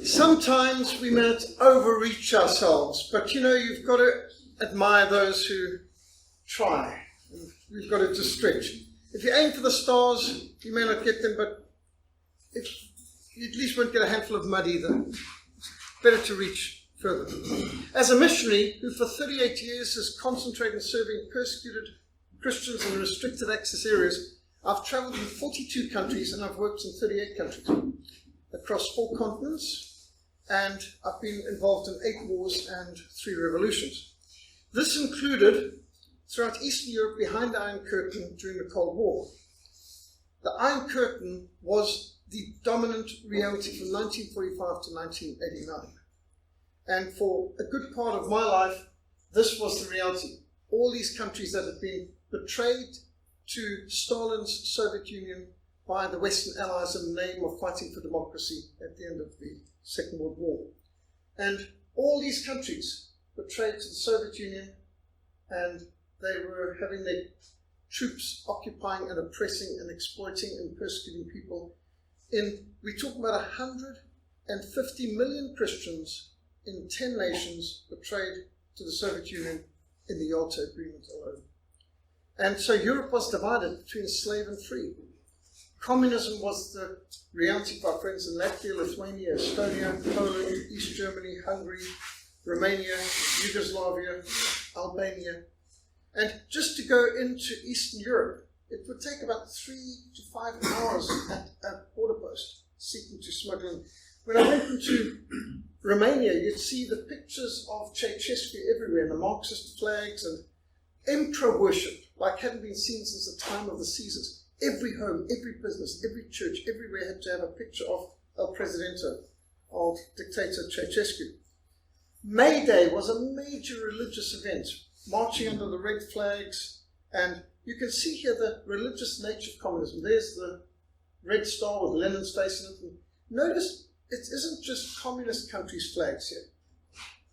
Sometimes we might overreach ourselves, but you've got to admire those who try. We've got to just stretch. If you aim for the stars, you may not get them, but if you at least won't get a handful of mud either. It's better to reach further. As a missionary who for 38 years has concentrated on serving persecuted Christians in restricted access areas, I've traveled in 42 countries and I've worked in 38 countries across 4 continents, and I've been involved in 8 wars and 3 revolutions. This included throughout Eastern Europe behind the Iron Curtain during the Cold War. The Iron Curtain was the dominant reality from 1945 to 1989. And for a good part of my life, this was the reality. All these countries that had been betrayed to Stalin's Soviet Union by the Western Allies in the name of fighting for democracy at the end of the Second World War. And all these countries betrayed to the Soviet Union, and they were having their troops occupying and oppressing and exploiting and persecuting people. We talk about 150 million Christians in 10 nations betrayed to the Soviet Union in the Yalta Agreement alone. And so Europe was divided between slave and free. Communism was the reality for our friends in Latvia, Lithuania, Estonia, Poland, East Germany, Hungary, Romania, Yugoslavia, Albania. And just to go into Eastern Europe, it would take about 3 to 5 hours at a border post seeking to smuggle in. When I went into Romania, you'd see the pictures of Ceausescu everywhere, and the Marxist flags and emperor worship, like hadn't been seen since the time of the Caesars. Every home, every business, every church, everywhere had to have a picture of El Presidente, of dictator Ceausescu. May Day was a major religious event, marching under the red flags, and you can see here the religious nature of communism. There's the red star with Lenin's face in it. And notice it isn't just communist countries' flags here.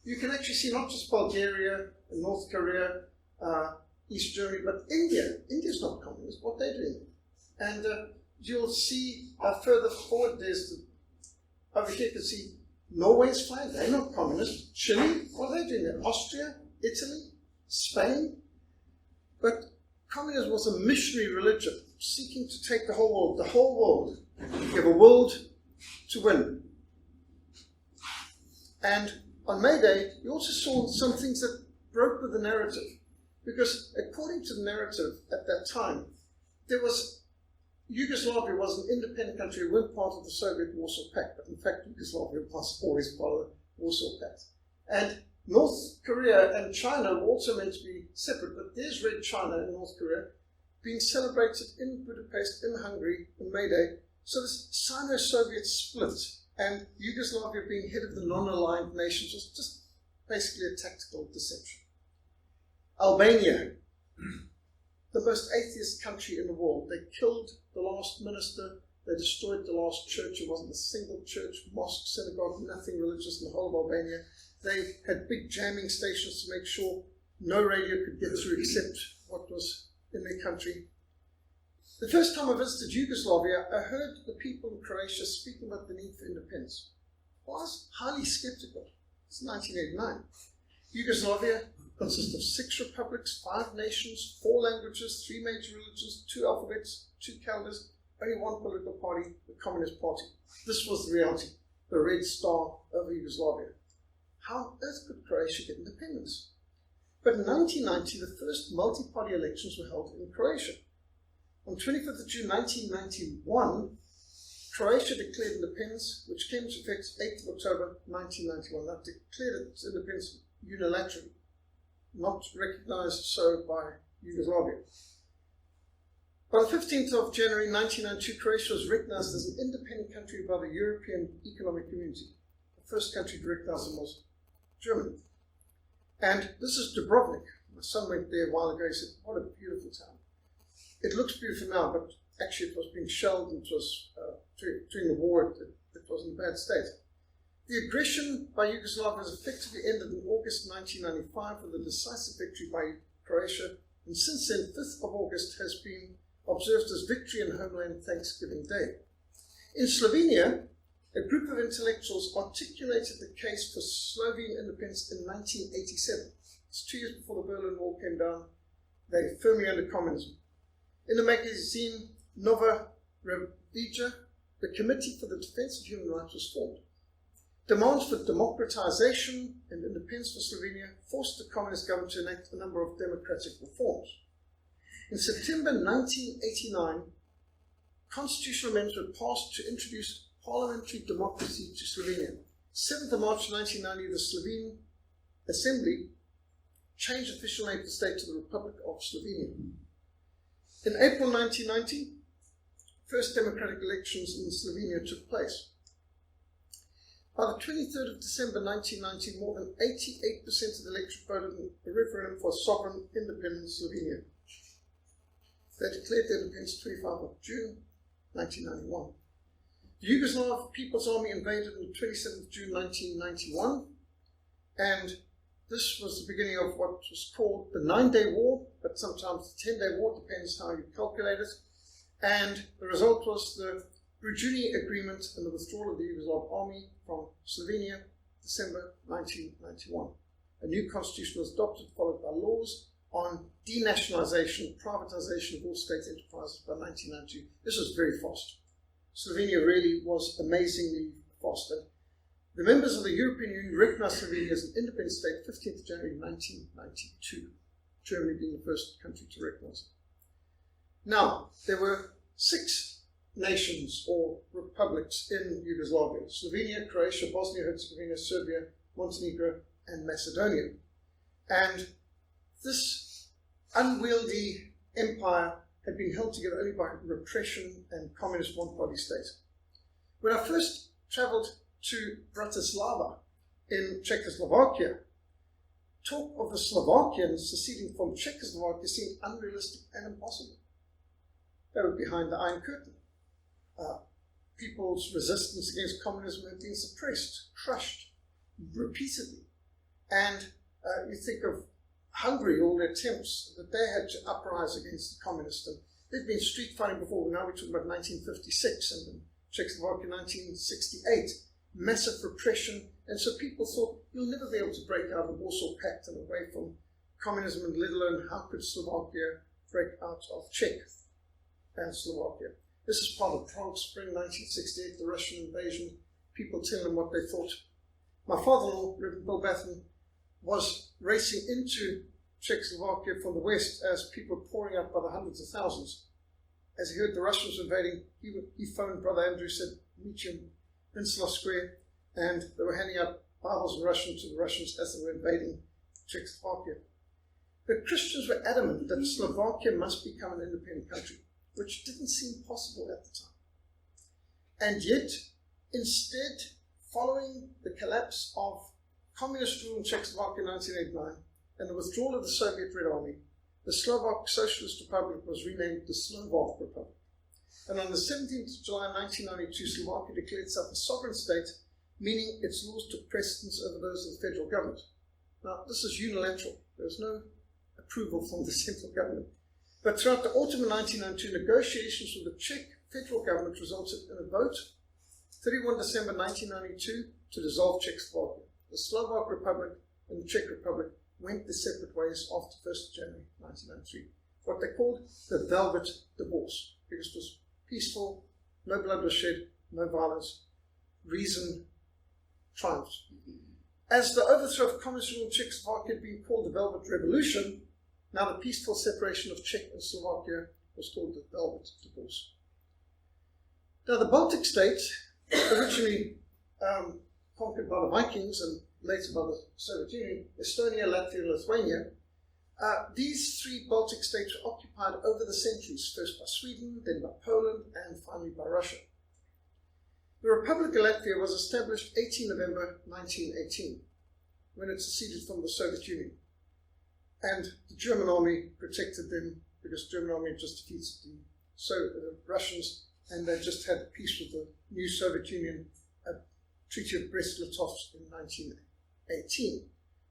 You can actually see not just Bulgaria and North Korea, East Germany, but India. India's not communist. What they're doing. And you'll see further forward, over here you can see Norway's flag. They're not communist. Chile, what are they doing there? Austria, Italy, Spain. But communism was a missionary religion seeking to take the whole world. You have a world to win. And on May Day, you also saw some things that broke with the narrative. Because according to the narrative at that time, Yugoslavia was an independent country. It weren't part of the Soviet Warsaw Pact, but in fact Yugoslavia was always part of the Warsaw Pact. And North Korea and China were also meant to be separate, but there's Red China in North Korea being celebrated in Budapest, in Hungary, on May Day. So this Sino-Soviet split and Yugoslavia being head of the non-aligned nations was just basically a tactical deception. Albania, the most atheist country in the world. They killed the last minister. They destroyed the last church. It wasn't a single church, mosque, synagogue, nothing religious in the whole of Albania. They had big jamming stations to make sure no radio could get through except what was in their country. The first time I visited Yugoslavia, I heard the people in Croatia speaking about the need for independence. I was highly skeptical. It's 1989. Yugoslavia consists of 6 republics, 5 nations, 4 languages, 3 major religions, 2 alphabets, 2 calendars, only 1 political party, the Communist Party. This was the reality, the red star over Yugoslavia. How on earth could Croatia get independence? But in 1990, the first multi-party elections were held in Croatia. On 25th of June 1991, Croatia declared independence, which came into effect 8th of October 1991. That declared its independence unilaterally, not recognized so by Yugoslavia. By the 15th of January 1992, Croatia was recognized as an independent country by the European Economic Community. The first country to recognize them was Germany. And this is Dubrovnik. My son went there a while ago. He said, what a beautiful town. It looks beautiful now, but actually it was being shelled, and it was, during the war, it was in a bad state. The aggression by Yugoslavia was effectively ended in August 1995 with a decisive victory by Croatia, and since then, 5th of August has been observed as Victory and Homeland Thanksgiving Day. In Slovenia, a group of intellectuals articulated the case for Slovene independence in 1987. It's 2 years before the Berlin Wall came down. They firmly under communism. In the magazine Nova Revija, the Committee for the Defense of Human Rights was formed. Demands for democratization and independence for Slovenia forced the communist government to enact a number of democratic reforms. In September 1989, constitutional amendments were passed to introduce parliamentary democracy to Slovenia. 7th of March 1990, the Slovene Assembly changed official name of the state to the Republic of Slovenia. In April 1990, first democratic elections in Slovenia took place. By the 23rd of December 1990, more than 88% of the electorate voted in a referendum for sovereign independent Slovenia. They declared their independence 25th of June 1991. The Yugoslav People's Army invaded on the 27th of June 1991, and this was the beginning of what was called the 9-Day War, but sometimes the 10-Day War, depends how you calculate it. And the result was the Brujuni Agreement and the withdrawal of the Yugoslav army from Slovenia, December 1991. A new constitution was adopted, followed by laws on denationalization, privatization of all state enterprises by 1992. This was very fast. Slovenia really was amazingly fast. And the members of the European Union recognized Slovenia as an independent state 15th of January 1992, Germany being the first country to recognize it. Now, there were 6 nations or republics in Yugoslavia: Slovenia, Croatia, Bosnia-Herzegovina, Serbia, Montenegro, and Macedonia. And this unwieldy empire had been held together only by repression and communist one-party state. When I first traveled to Bratislava in Czechoslovakia, talk of the Slovakians seceding from Czechoslovakia seemed unrealistic and impossible. They were behind the Iron Curtain. People's resistance against communism had been suppressed, crushed repeatedly. And you think of Hungary, all the attempts that they had to uprise against the communists. And there'd been street fighting before. Now we're talking about 1956 and in Czechoslovakia 1968. Massive repression. And so people thought, you'll never be able to break out of the Warsaw Pact and away from communism, and let alone how could Slovakia break out of Czech and Slovakia. This is part of Prague Spring 1968, the Russian invasion, people telling them what they thought. My father-in-law, Reverend Bill Batten, was racing into Czechoslovakia from the west as people were pouring out by the hundreds of thousands. As he heard the Russians invading, he phoned Brother Andrew, said, meet you in Peninsula Square, and they were handing out Bibles in Russian to the Russians as they were invading Czechoslovakia. The Christians were adamant that Slovakia must become an independent country, which didn't seem possible at the time. And yet, instead, following the collapse of communist rule in Czechoslovakia in 1989 and the withdrawal of the Soviet Red Army, the Slovak Socialist Republic was renamed the Slovak Republic. And on the 17th of July 1992, Slovakia declared itself a sovereign state, meaning its laws took precedence over those of the federal government. Now, this is unilateral. There's no approval from the central government. But throughout the autumn of 1992, negotiations with the Czech federal government resulted in a vote, 31 December 1992, to dissolve Czechoslovakia. The Slovak Republic and the Czech Republic went their separate ways after 1st January 1993. What they called the Velvet Divorce, because it was peaceful, no blood was shed, no violence, reason triumphed. As the overthrow of communist rule in Czechoslovakia had been called the Velvet Revolution, now the peaceful separation of Czech and Slovakia was called the Velvet Divorce. Now the Baltic states, originally conquered by the Vikings and later by the Soviet Union, Estonia, Latvia, and Lithuania, these 3 Baltic states were occupied over the centuries, first by Sweden, then by Poland, and finally by Russia. The Republic of Latvia was established 18 November 1918, when it seceded from the Soviet Union. And the German army protected them because the German army had just defeated the Russians, and they just had peace with the new Soviet Union, a Treaty of Brest-Litovsk in 1918,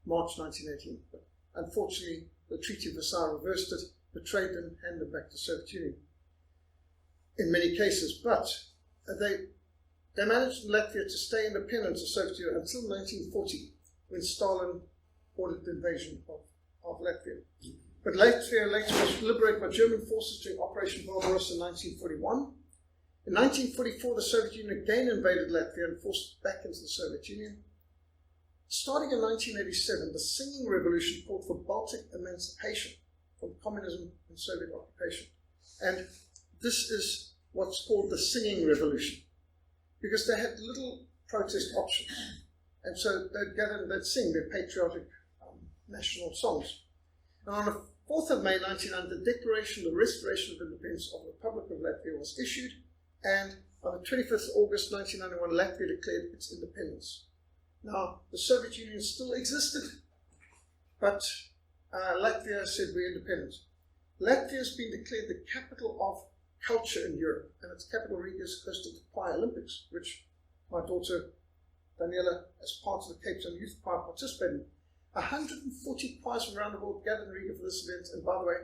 March 1918. But unfortunately, the Treaty of Versailles reversed it, betrayed them, handed them back to the Soviet Union in many cases. But they They managed in Latvia to stay independent of the Soviet Union until 1940, when Stalin ordered the invasion of Latvia. But Latvia later was liberated by German forces during Operation Barbarossa in 1941. In 1944, the Soviet Union again invaded Latvia and forced it back into the Soviet Union. Starting in 1987, the Singing Revolution called for Baltic emancipation from communism and Soviet occupation. And this is what's called the Singing Revolution, because they had little protest options. And so they'd gather and they'd sing their patriotic national songs. And on the 4th of May 1900, the Declaration of the Restoration of Independence of the Republic of Latvia was issued, and on the 25th of August 1991, Latvia declared its independence. Now, the Soviet Union still existed, but Latvia said we're independent. Latvia has been declared the capital of culture in Europe, and its capital, Riga, is hosted the Choir Olympics, which my daughter Daniela, as part of the Cape Town Youth Choir, participated in. 140 choirs from around the world gathered in Riga for this event, and by the way,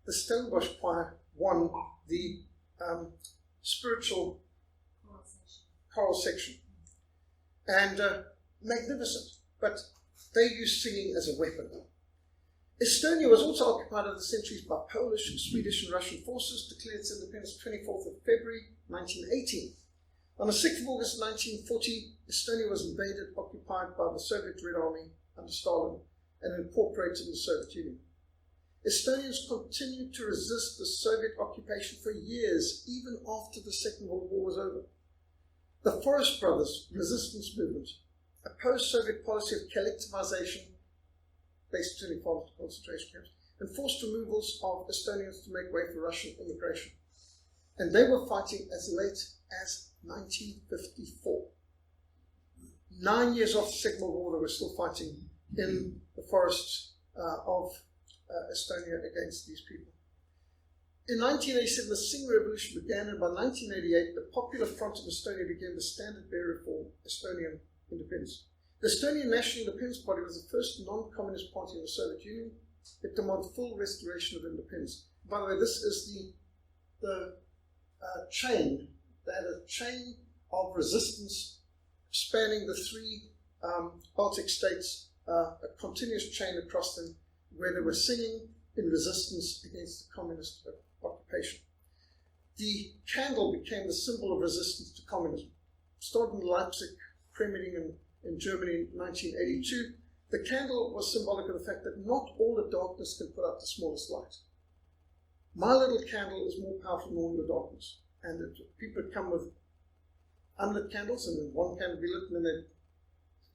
the Stellenbosch Choir won the spiritual choral section. And magnificent, but they used singing as a weapon. Estonia was also occupied over the centuries by Polish, Swedish and Russian forces, declared its independence 24th of February 1918. On the 6th of August 1940, Estonia was invaded, occupied by the Soviet Red Army under Stalin, and incorporated in the Soviet Union. Estonians continued to resist the Soviet occupation for years, even after the Second World War was over. The Forest Brothers resistance movement opposed Soviet policy of collectivization, based in concentration camps, and forced removals of Estonians to make way for Russian immigration. And they were fighting as late as 1954. 9 years after the Second World War, they were still fighting in the forests of Estonia against these people. In 1987, the Singing Revolution began, and by 1988, the Popular Front of Estonia became the standard bearer for Estonian independence. The Estonian National Independence Party was the first non-communist party in the Soviet Union. It demanded full restoration of independence. By the way, this is the chain. They had a chain of resistance spanning the three Baltic states, a continuous chain across them, where they were singing in resistance against the communist occupation. The candle became the symbol of resistance to communism. Started in Leipzig, premiering in Germany in 1982, the candle was symbolic of the fact that not all the darkness can put out the smallest light. My little candle is more powerful than all your darkness. And people would come with unlit candles, and then one candle would be lit, and then they'd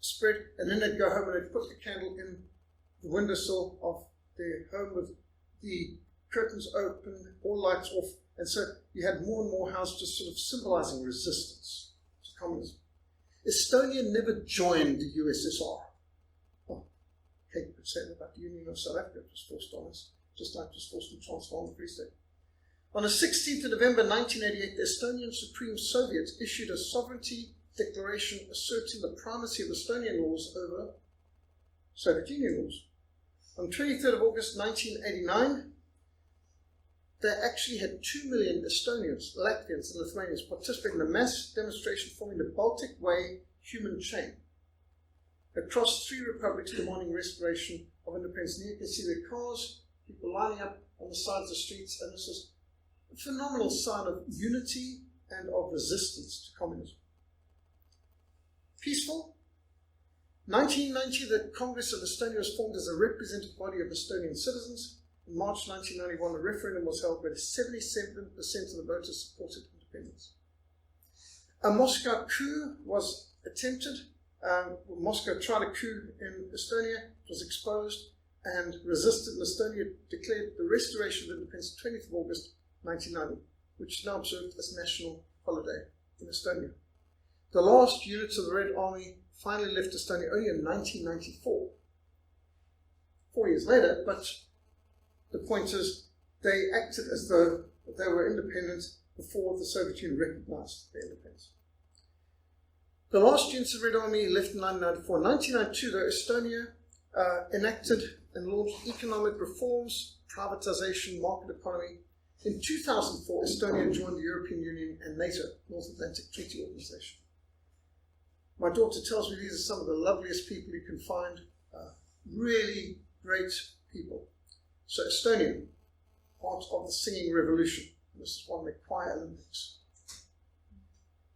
spread, and then they'd go home and they'd put the candle in the windowsill of their home with the curtains open, all lights off, and so you had more and more houses just sort of symbolizing resistance to communism. Estonia never joined the USSR. Well, Kate could say that about the Union of South Africa. It was forced on us, just like it was forced to transform the Free State. On the 16th of November 1988, the Estonian Supreme Soviet issued a sovereignty declaration asserting the primacy of Estonian laws over Soviet Union laws. On 23rd of August 1989, they actually had 2 million Estonians, Latvians, and Lithuanians participate in a mass demonstration forming the Baltic Way human chain across 3 republics demanding restoration of independence. And here you can see their cars, people lining up on the sides of the streets, and this is a phenomenal sign of unity and of resistance to communism. Peaceful. 1990, the Congress of Estonia was formed as a representative body of Estonian citizens. In March 1991, a referendum was held where 77% of the voters supported independence. A Moscow coup was attempted. Moscow tried a coup in Estonia. It was exposed and resisted, and Estonia declared the restoration of independence 20th of August 1990, which is now observed as national holiday in Estonia. The last units of the Red Army finally left Estonia only in 1994, 4 years later, but the point is they acted as though they were independent before the Soviet Union recognized their independence. The last units of the Red Army left in 1994. In 1992, though, Estonia enacted and launched economic reforms, privatization, market economy. In 2004, Estonia joined the European Union and NATO, North Atlantic Treaty Organization. My daughter tells me these are some of the loveliest people you can find, really great people. So Estonia, part of the singing revolution. This is one of the choir Olympics.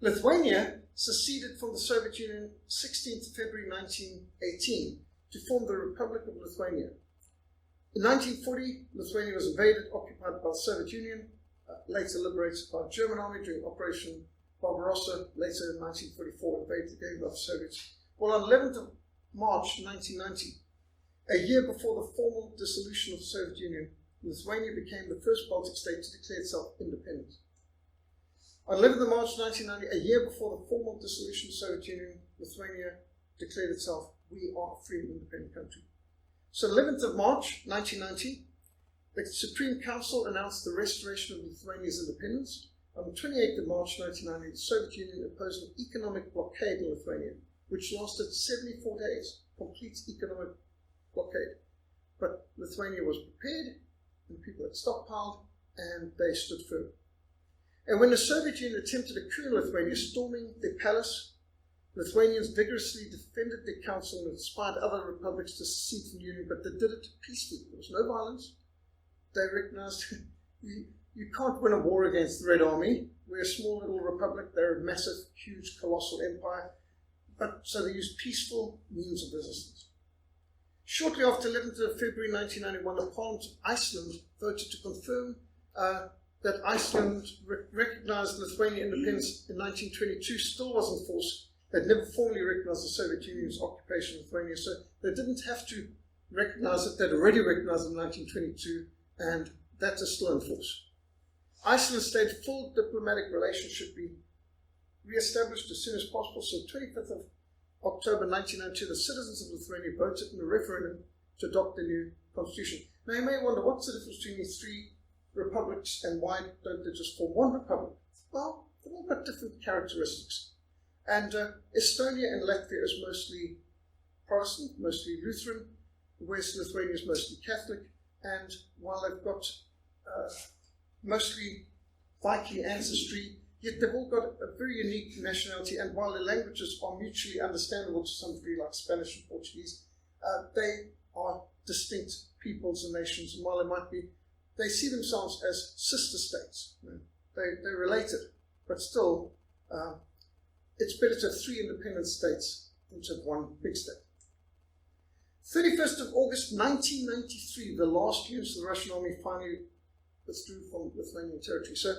Lithuania seceded from the Soviet Union 16th February 1918 to form the Republic of Lithuania. In 1940, Lithuania was invaded, occupied by the Soviet Union, later liberated by the German army during Operation Barbarossa, later in 1944 invaded again by the Soviets. Well, on 11th of March 1990, a year before the formal dissolution of the Soviet Union, Lithuania became the first Baltic state to declare itself independent. On 11th of March 1990, a year before the formal dissolution of the Soviet Union, Lithuania declared itself, we are a free and independent country. So 11th of March 1990, the Supreme Council announced the restoration of Lithuania's independence. On the 28th of March 1990, the Soviet Union imposed an economic blockade in Lithuania, which lasted 74 days, complete economic blockade. But Lithuania was prepared, and people had stockpiled, and they stood firm. And when the Soviet Union attempted a coup in Lithuania, storming their palace, Lithuanians vigorously defended their council and inspired other republics to secede from the Union, but they did it peacefully. There was no violence. They recognized you can't win a war against the Red Army. We're a small little republic. They're a massive, huge, colossal empire. But so they used peaceful means of resistance. Shortly after 11th of February 1991, the Parliament of Iceland voted to confirm that Iceland recognized Lithuanian independence in 1922 still was in force. They'd never formally recognized the Soviet Union's occupation of Lithuania, so they didn't have to recognize it. They'd already recognized it in 1922, and that is still in force. Iceland stated full diplomatic relations should be re-established as soon as possible. So 25th of October 1992, the citizens of Lithuania voted in a referendum to adopt the new constitution. Now you may wonder, what's the difference between these three republics and why don't they just form one republic? Well, they've all got different characteristics. And Estonia and Latvia is mostly Protestant, mostly Lutheran. West Lithuania is mostly Catholic. And while they've got mostly Viking ancestry, yet they've all got a very unique nationality. And while their languages are mutually understandable to some degree, like Spanish and Portuguese, they are distinct peoples and nations. And while they see themselves as sister states. They're related, but still, it's better to have three independent states than to have one big state. 31st of August 1993, the last units of the Russian army finally withdrew from Lithuanian territory. So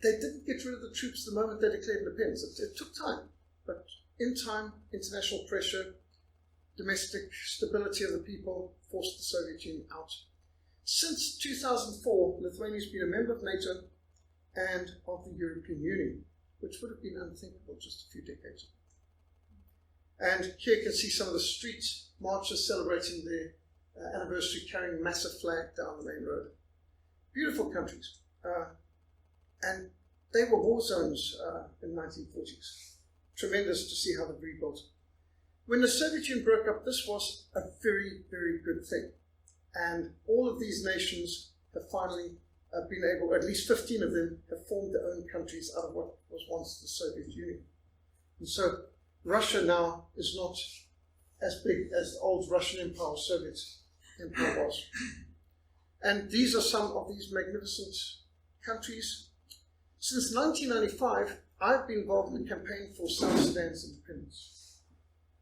they didn't get rid of the troops the moment they declared independence. It took time, but in time, international pressure, domestic stability of the people forced the Soviet Union out. Since 2004, Lithuania has been a member of NATO and of the European Union, which would have been unthinkable just a few decades ago. And here you can see some of the street marches celebrating their anniversary, carrying a massive flag down the main road. Beautiful countries. And they were war zones in the 1940s. Tremendous to see how they've rebuilt. When the Soviet Union broke up, this was a very, very good thing. And all of these nations have finally been able, at least 15 of them, have formed their own countries out of what was once the Soviet Union. And so Russia now is not as big as the old Russian Empire or Soviet Empire was. And these are some of these magnificent countries. Since 1995, I've been involved in the campaign for South Sudan's independence.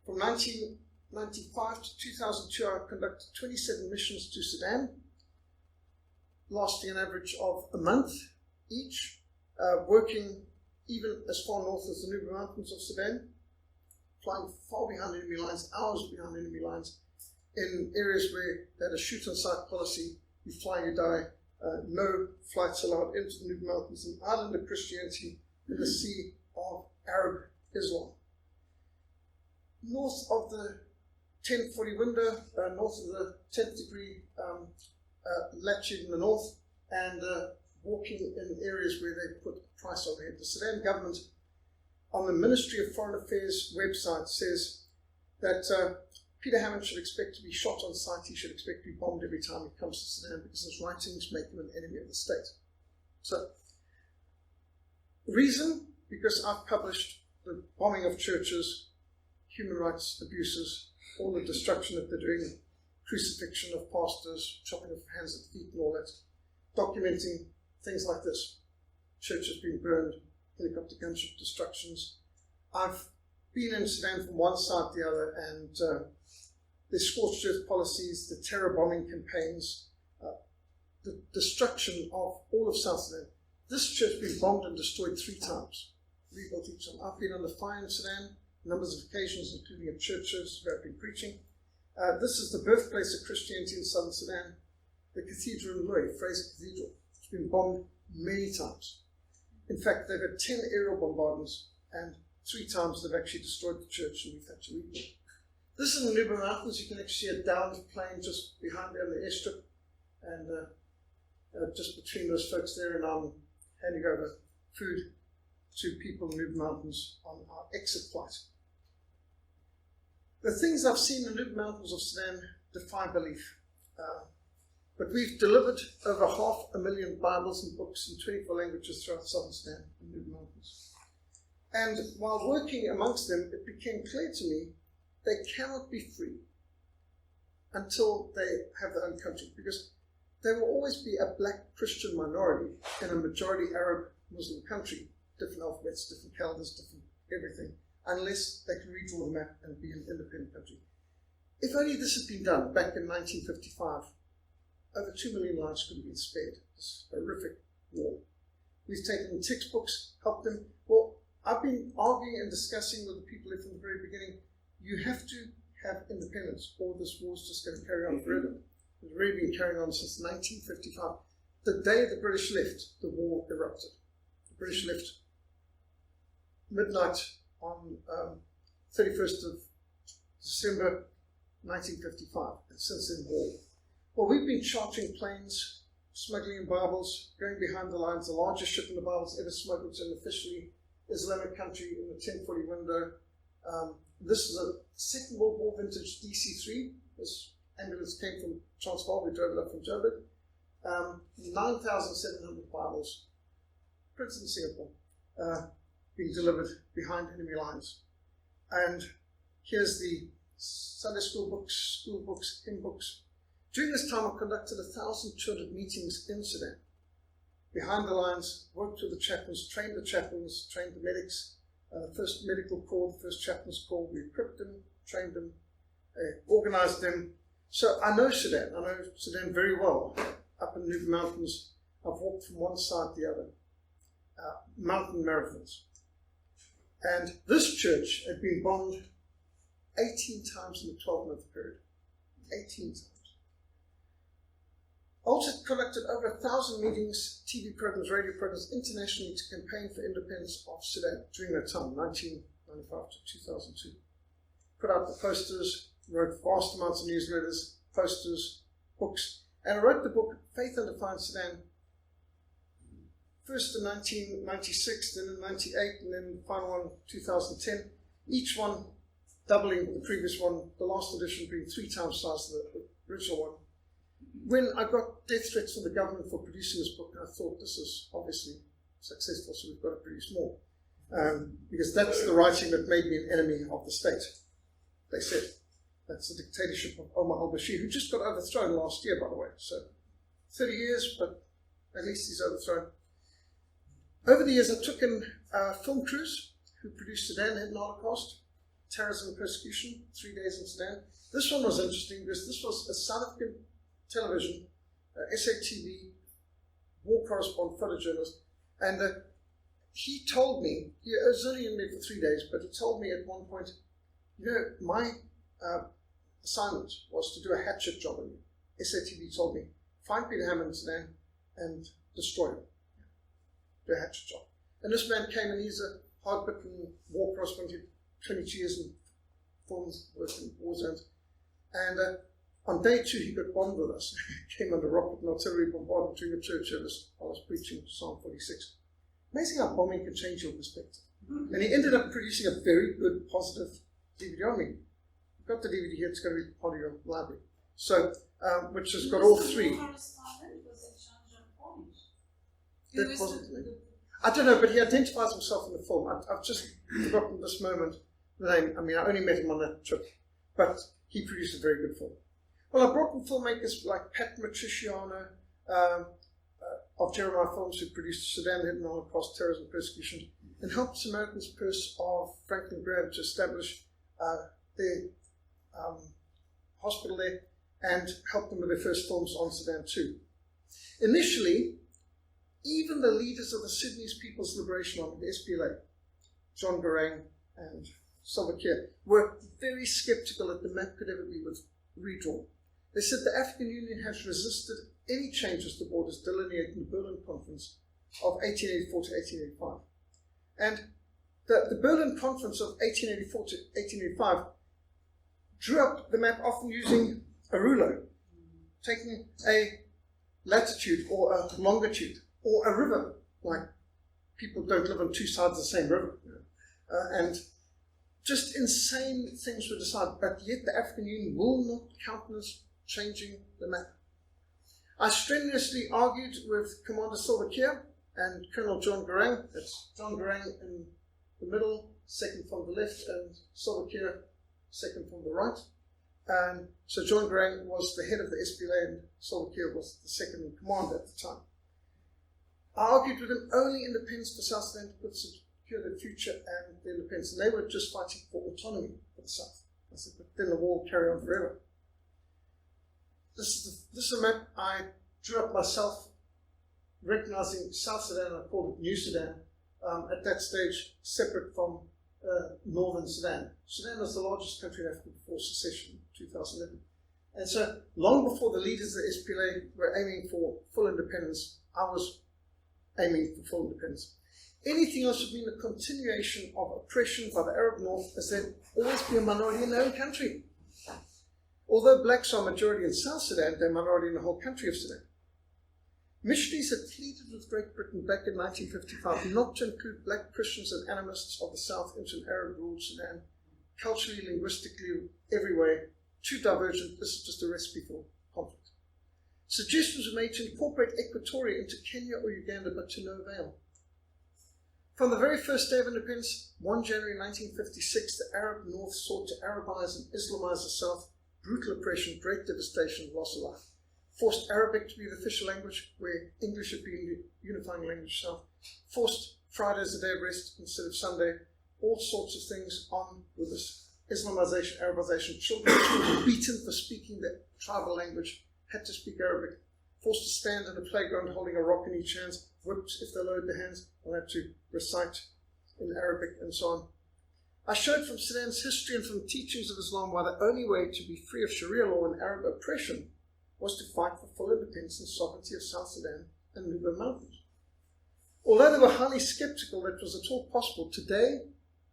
From 1995 to 2002, I conducted 27 missions to Sudan, lasting an average of a month each, working even as far north as the Nuba Mountains of Sudan, flying far behind enemy lines, hours behind enemy lines, in areas where they had a shoot-on-sight policy, you fly, you die, no flights allowed into the Nuba Mountains, an island of Christianity in the sea of Arab Islam. North of the 1040 window, north of the 10th degree latitude in the north, and walking in areas where they put a price on their head. The Sudan government, on the Ministry of Foreign Affairs website, says that Peter Hammond should expect to be shot on sight. He should expect to be bombed every time he comes to Sudan because his writings make him an enemy of the state. So, reason, because I've published the bombing of churches human rights abuses, all the destruction that they're doing, crucifixion of pastors, chopping off hands and feet and all that, documenting things like this. Churches being burned, helicopter gunship destructions. I've been in Sudan from one side to the other, and the scorched earth policies, the terror bombing campaigns, the destruction of all of South Sudan. This church has been bombed and destroyed 3 times, rebuilt each time. I've been under fire in Sudan, numbers of occasions, including at churches where I've been preaching. This is the birthplace of Christianity in southern Sudan. The cathedral in Loy, Fraser Cathedral, has been bombed many times. In fact, they've had 10 aerial bombardments, and 3 times they've actually destroyed the church, and we've had to rebuild. This is in the Nuba Mountains. You can actually see a downed plane just behind there on the airstrip, and just between those folks there, and I'm handing over food to people in the Nuba Mountains on our exit flight. The things I've seen in the Nuba Mountains of Sudan defy belief. But we've delivered over 500,000 Bibles and books in 24 languages throughout southern Sudan and the Nuba Mountains. And while working amongst them, it became clear to me they cannot be free until they have their own country, because there will always be a black Christian minority in a majority Arab Muslim country, different alphabets, different calendars, different everything, unless they can redraw the map and be an independent country. If only this had been done back in 1955, over 2 million lives could have been spared. This horrific war. We've taken textbooks, helped them. Well, I've been arguing and discussing with the people from the very beginning, you have to have independence, or this war's just going to carry on forever. It's really been carrying on since 1955. The day the British left, the war erupted. The British left midnight on 31st of December 1955, and since then war. Well, we've been chartering planes, smuggling in Bibles, going behind the lines, the largest ship in the Bibles ever smuggled to an officially Islamic country in the 1040 window. This is a Second World War vintage DC-3. This ambulance came from Transvaal. We drove it up from Joburg. 9,700 Bibles, printed in Singapore, being delivered behind enemy lines. And here's the Sunday school books, hymn books. During this time, I conducted 1,200 meetings in Sudan. Behind the lines, worked with the chaplains, trained the medics, the first medical corps, the first chaplains corps. We equipped them, trained them, organized them. So I know Sudan very well. Up in the Nuba Mountains, I've walked from one side to the other. Mountain marathons. And this church had been bombed 18 times in a 12-month period. 18 times. Also conducted over 1,000 meetings, TV programs, radio programs internationally to campaign for independence of Sudan during that time, 1995 to 2002. Put out the posters, wrote vast amounts of newsletters, posters, books, and I wrote the book Faith Under Fire in Sudan, first in 1996, then in 98, and then the final one 2010, each one doubling the previous one, the last edition being 3 times the size of the original one. When I got death threats from the government for producing this book, I thought this is obviously successful, so we've got to produce more. Because that's the writing that made me an enemy of the state. They said that's the dictatorship of Omar al-Bashir, who just got overthrown last year, by the way. So 30 years, but at least he's overthrown. Over the years, I took in film crews who produced Sudan Hidden Holocaust, Terrorism and Persecution, 3 days in Sudan. This one was interesting because this was a South African television, SATV, war correspondent, photojournalist, and he told me, he was only in there for 3 days, but he told me at one point, my assignment was to do a hatchet job on you. SATV told me, find Peter Hammond in Sudan and destroy him. Do a hatchet job. And this man came, and he's a hard-bitten war correspondent, 22 years in films, worked in war zones, and on day 2, he got bombed with us. Came under rocket and artillery bombardment during the church service. I was preaching Psalm 46. Amazing how bombing can change your perspective. And he ended up producing a very good, positive DVD on me. You've got the DVD here, it's going to be part of your library. So, which has got all 3. I don't know, but he identifies himself in the film. I've just forgotten this moment. the name. I mean, I only met him on that trip, but he produced a very good film. Well, I brought in filmmakers like Pat Matriciano of Jeremiah Films, who produced Sudan Hidden Holocaust, Terrorism and Persecution, and helped Samaritan's Purse of Franklin Graham to establish their hospital there and helped them with their first films on Sudan too. Initially, even the leaders of the Sudanese People's Liberation Army, the SPLA, John Garang and Salva Kiir, were very skeptical that the map could ever be redrawn. They said the African Union has resisted any changes to borders delineated in the Berlin Conference of 1884 to 1885. And the Berlin Conference of 1884 to 1885 drew up the map often using a ruler, taking a latitude or a longitude or a river, like people don't live on two sides of the same river. And just insane things were decided, but yet the African Union will not countenance changing the map. I strenuously argued with Commander Salva Kiir and Colonel John Garang. That's John Garang in the middle, second from the left, and Salva Kiir second from the right. And so John Garang was the head of the SPLA and Salva Kiir was the second in command at the time. I argued with him only independence for South Sudan to secure their future and their independence. And they were just fighting for autonomy for the South. I said, but then the war will carry on forever. This is a map I drew up myself, recognizing South Sudan. I called it New Sudan, at that stage separate from northern Sudan. Sudan was the largest country in Africa before secession in 2011. And so long before the leaders of the SPLA were aiming for full independence, I was aiming for full independence. Anything else would mean a continuation of oppression by the Arab North, as they'd always be a minority in their own country. Although blacks are a majority in South Sudan, they're a minority in the whole country of Sudan. Missionaries had pleaded with Great Britain back in 1955 not to include black Christians and animists of the South into an Arab-ruled Sudan, culturally, linguistically, every way, too divergent. This is just a recipe for conflict. Suggestions were made to incorporate Equatoria into Kenya or Uganda, but to no avail. From the very first day of independence, 1 January 1956, the Arab North sought to Arabize and Islamize the South. Brutal oppression, great devastation, loss of life. Forced Arabic to be the official language, where English had been the unifying language south. Forced Friday as a day of rest instead of Sunday. All sorts of things on with this Islamization, Arabization. Children were beaten for speaking their tribal language, had to speak Arabic. Forced to stand in a playground holding a rock in each hand. Whipped if they lowered their hands, and had to recite in Arabic and so on. I showed from Sudan's history and from teachings of Islam why the only way to be free of Sharia law and Arab oppression was to fight for full independence and sovereignty of South Sudan and Nuba Mountains. Although they were highly skeptical that it was at all possible, today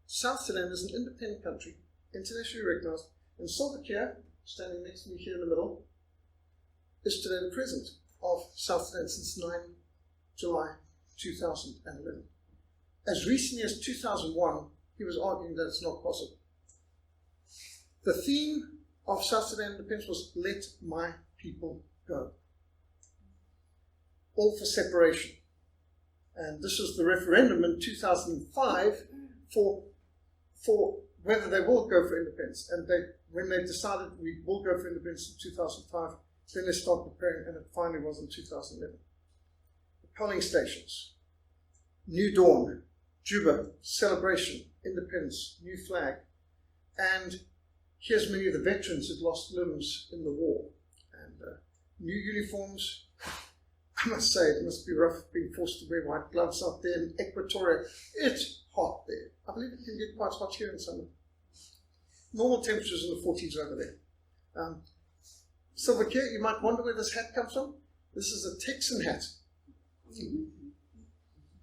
South Sudan is an independent country, internationally recognized, and Salva Kiir, standing next to me here in the middle, is today the president of South Sudan since 9 July 2011. As recently as 2001, he was arguing that it's not possible. The theme of South Sudan independence was let my people go. All for separation. And this was the referendum in 2005 for whether they will go for independence. And when they decided we will go for independence in 2005, then they started preparing, and it finally was in 2011. The polling stations, New Dawn, Juba, celebration, independence, new flag, and here's many of the veterans who'd lost limbs in the war, and new uniforms. I must say, it must be rough being forced to wear white gloves out there in Equatoria. It's hot there. I believe it can get quite hot here in summer. Normal temperatures in the 40s over there. Salva Kiir, you might wonder where this hat comes from. This is a Texan hat.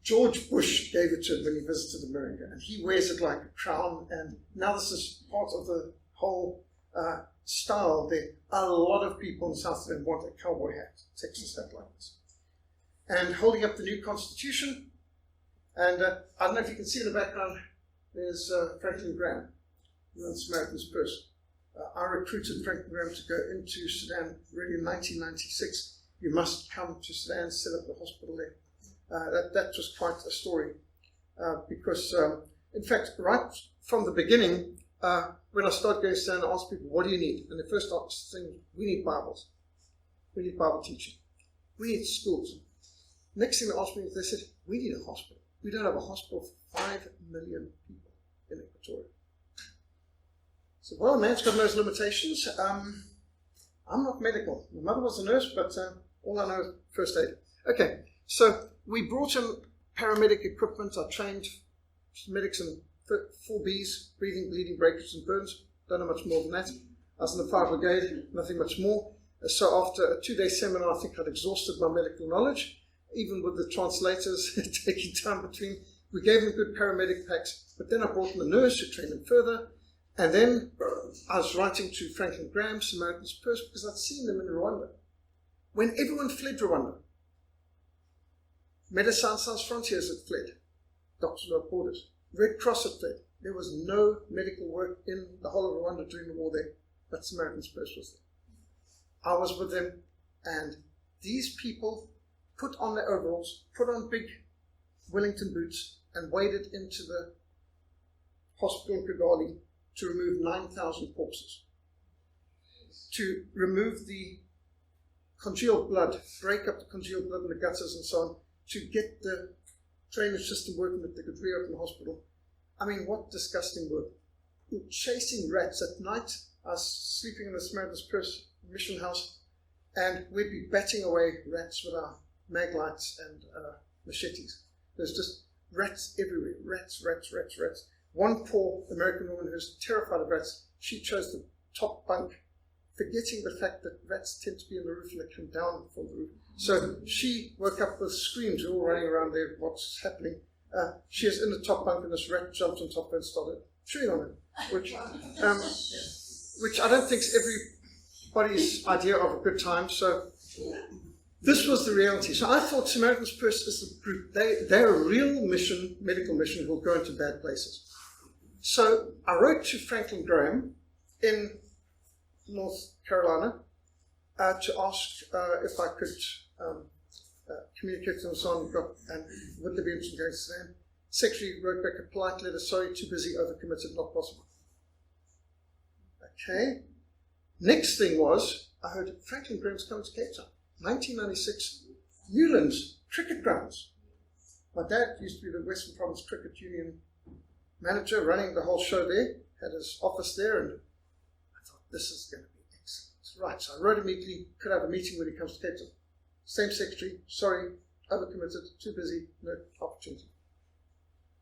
George Bush gave it to him when he visited America, and he wears it like a crown, and now this is part of the whole style there. A lot of people in South Sudan want a cowboy hat, Texas hat like this. And holding up the new constitution, and I don't know if you can see in the background, there's Franklin Graham, who runs Samaritan's Purse. I recruited Franklin Graham to go into Sudan really in 1996. You must come to Sudan, set up the hospital there. That was quite a story, because In fact, right from the beginning, when I started going down and asked people, what do you need? And the first thing, we need Bibles. We need Bible teaching. We need schools. Next thing they asked me, they said, we need a hospital. We don't have a hospital for 5 million people in Equatoria. So, well, man's got those limitations. I'm not medical. My mother was a nurse, but all I know is first aid. Okay, so we brought in paramedic equipment. I trained medics in 4Bs, breathing, bleeding, breakage, and burns. Don't know much more than that. I was in the fire brigade, nothing much more. So after a 2-day seminar, I think I'd exhausted my medical knowledge, even with the translators taking time between. We gave them good paramedic packs, but then I brought in a nurse who trained them further. And then I was writing to Franklin Graham, Samaritan's Purse, because I'd seen them in Rwanda. When everyone fled Rwanda, Médecins Sans Frontières had fled, Doctors Without Borders, Red Cross had fled. There was no medical work in the whole of Rwanda during the war there, but Samaritan's Purse was there. I was with them, and these people put on their overalls, put on big Wellington boots, and waded into the hospital in Kigali to remove 9,000 corpses, to remove the congealed blood, break up the congealed blood in the gutters and so on, to get the drainage system working that they could reopen the hospital. I mean, what disgusting work. Chasing rats at night. I was sleeping in the Samaritan's Purse mission house, and we'd be batting away rats with our mag lights and machetes. There's just rats everywhere. Rats. One poor American woman who's terrified of rats, she chose the top bunk, forgetting the fact that rats tend to be in the roof and they come down from the roof. So she woke up with screams. We're all running around there, what's happening? She is in the top bunk and this rat jumped on top of her and started chewing on it, which I don't think is everybody's idea of a good time. So this was the reality. So I thought Samaritan's Purse is a group. They're a real mission, medical mission, who will go into bad places. So I wrote to Franklin Graham in North Carolina to ask if I could communicate with them and so on, and would they be interested in going to Sudan. Secretary wrote back a polite letter, sorry, too busy, overcommitted, not possible. Okay. Next thing was, I heard Franklin Graham's coming to Cape Town. 1996, Newlands, cricket grounds. My dad used to be the Western Province Cricket Union manager, running the whole show there, had his office there, and I thought, this is going to be excellent. Right, so I wrote immediately, could I have a meeting when he comes to Cape Town. Same secretary, sorry, overcommitted, too busy, no opportunity.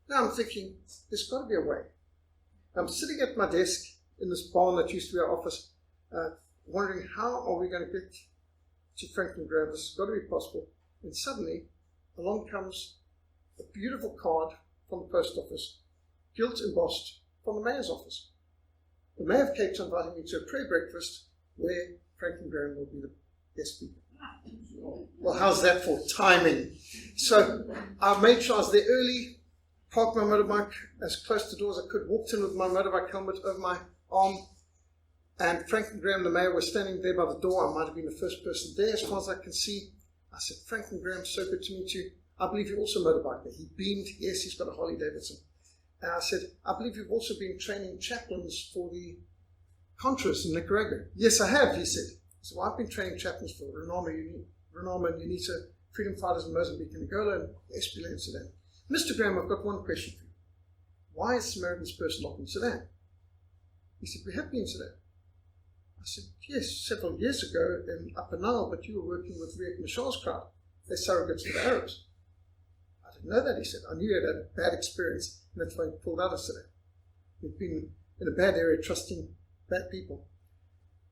Now I'm thinking, there's got to be a way. I'm sitting at my desk in this barn that used to be our office, wondering how are we going to get to Franklin Graham. This has got to be possible. And suddenly, along comes a beautiful card from the post office, gilt embossed, from the mayor's office. The mayor of Cape Town inviting me to a prayer breakfast where Franklin Graham will be the guest speaker. Well, how's that for timing? So I made sure I was there early, parked my motorbike as close to the door as I could, walked in with my motorbike helmet over my arm, and Franklin Graham, the mayor, was standing there by the door. I might have been the first person there as far as I can see. I said, Franklin Graham, so good to meet you. I believe you're also a motorbiker. He beamed. Yes, he's got a Harley Davidson. And I said, I believe you've also been training chaplains for the Contras in Nicaragua. Yes, I have, he said. So I've been training chaplains for Renama and UNITA, freedom fighters in Mozambique and Angola, and SPLA in Sudan. Mr. Graham, I've got one question for you. Why is Samaritan's Purse not in Sudan? He said, we have been in Sudan. I said, yes, several years ago in Upper Nile, but you were working with Riek Machar's crowd. They're surrogates for the Arabs. I didn't know that, he said. I knew he had a bad experience, and that's why he pulled out of Sudan. He'd been in a bad area trusting bad people.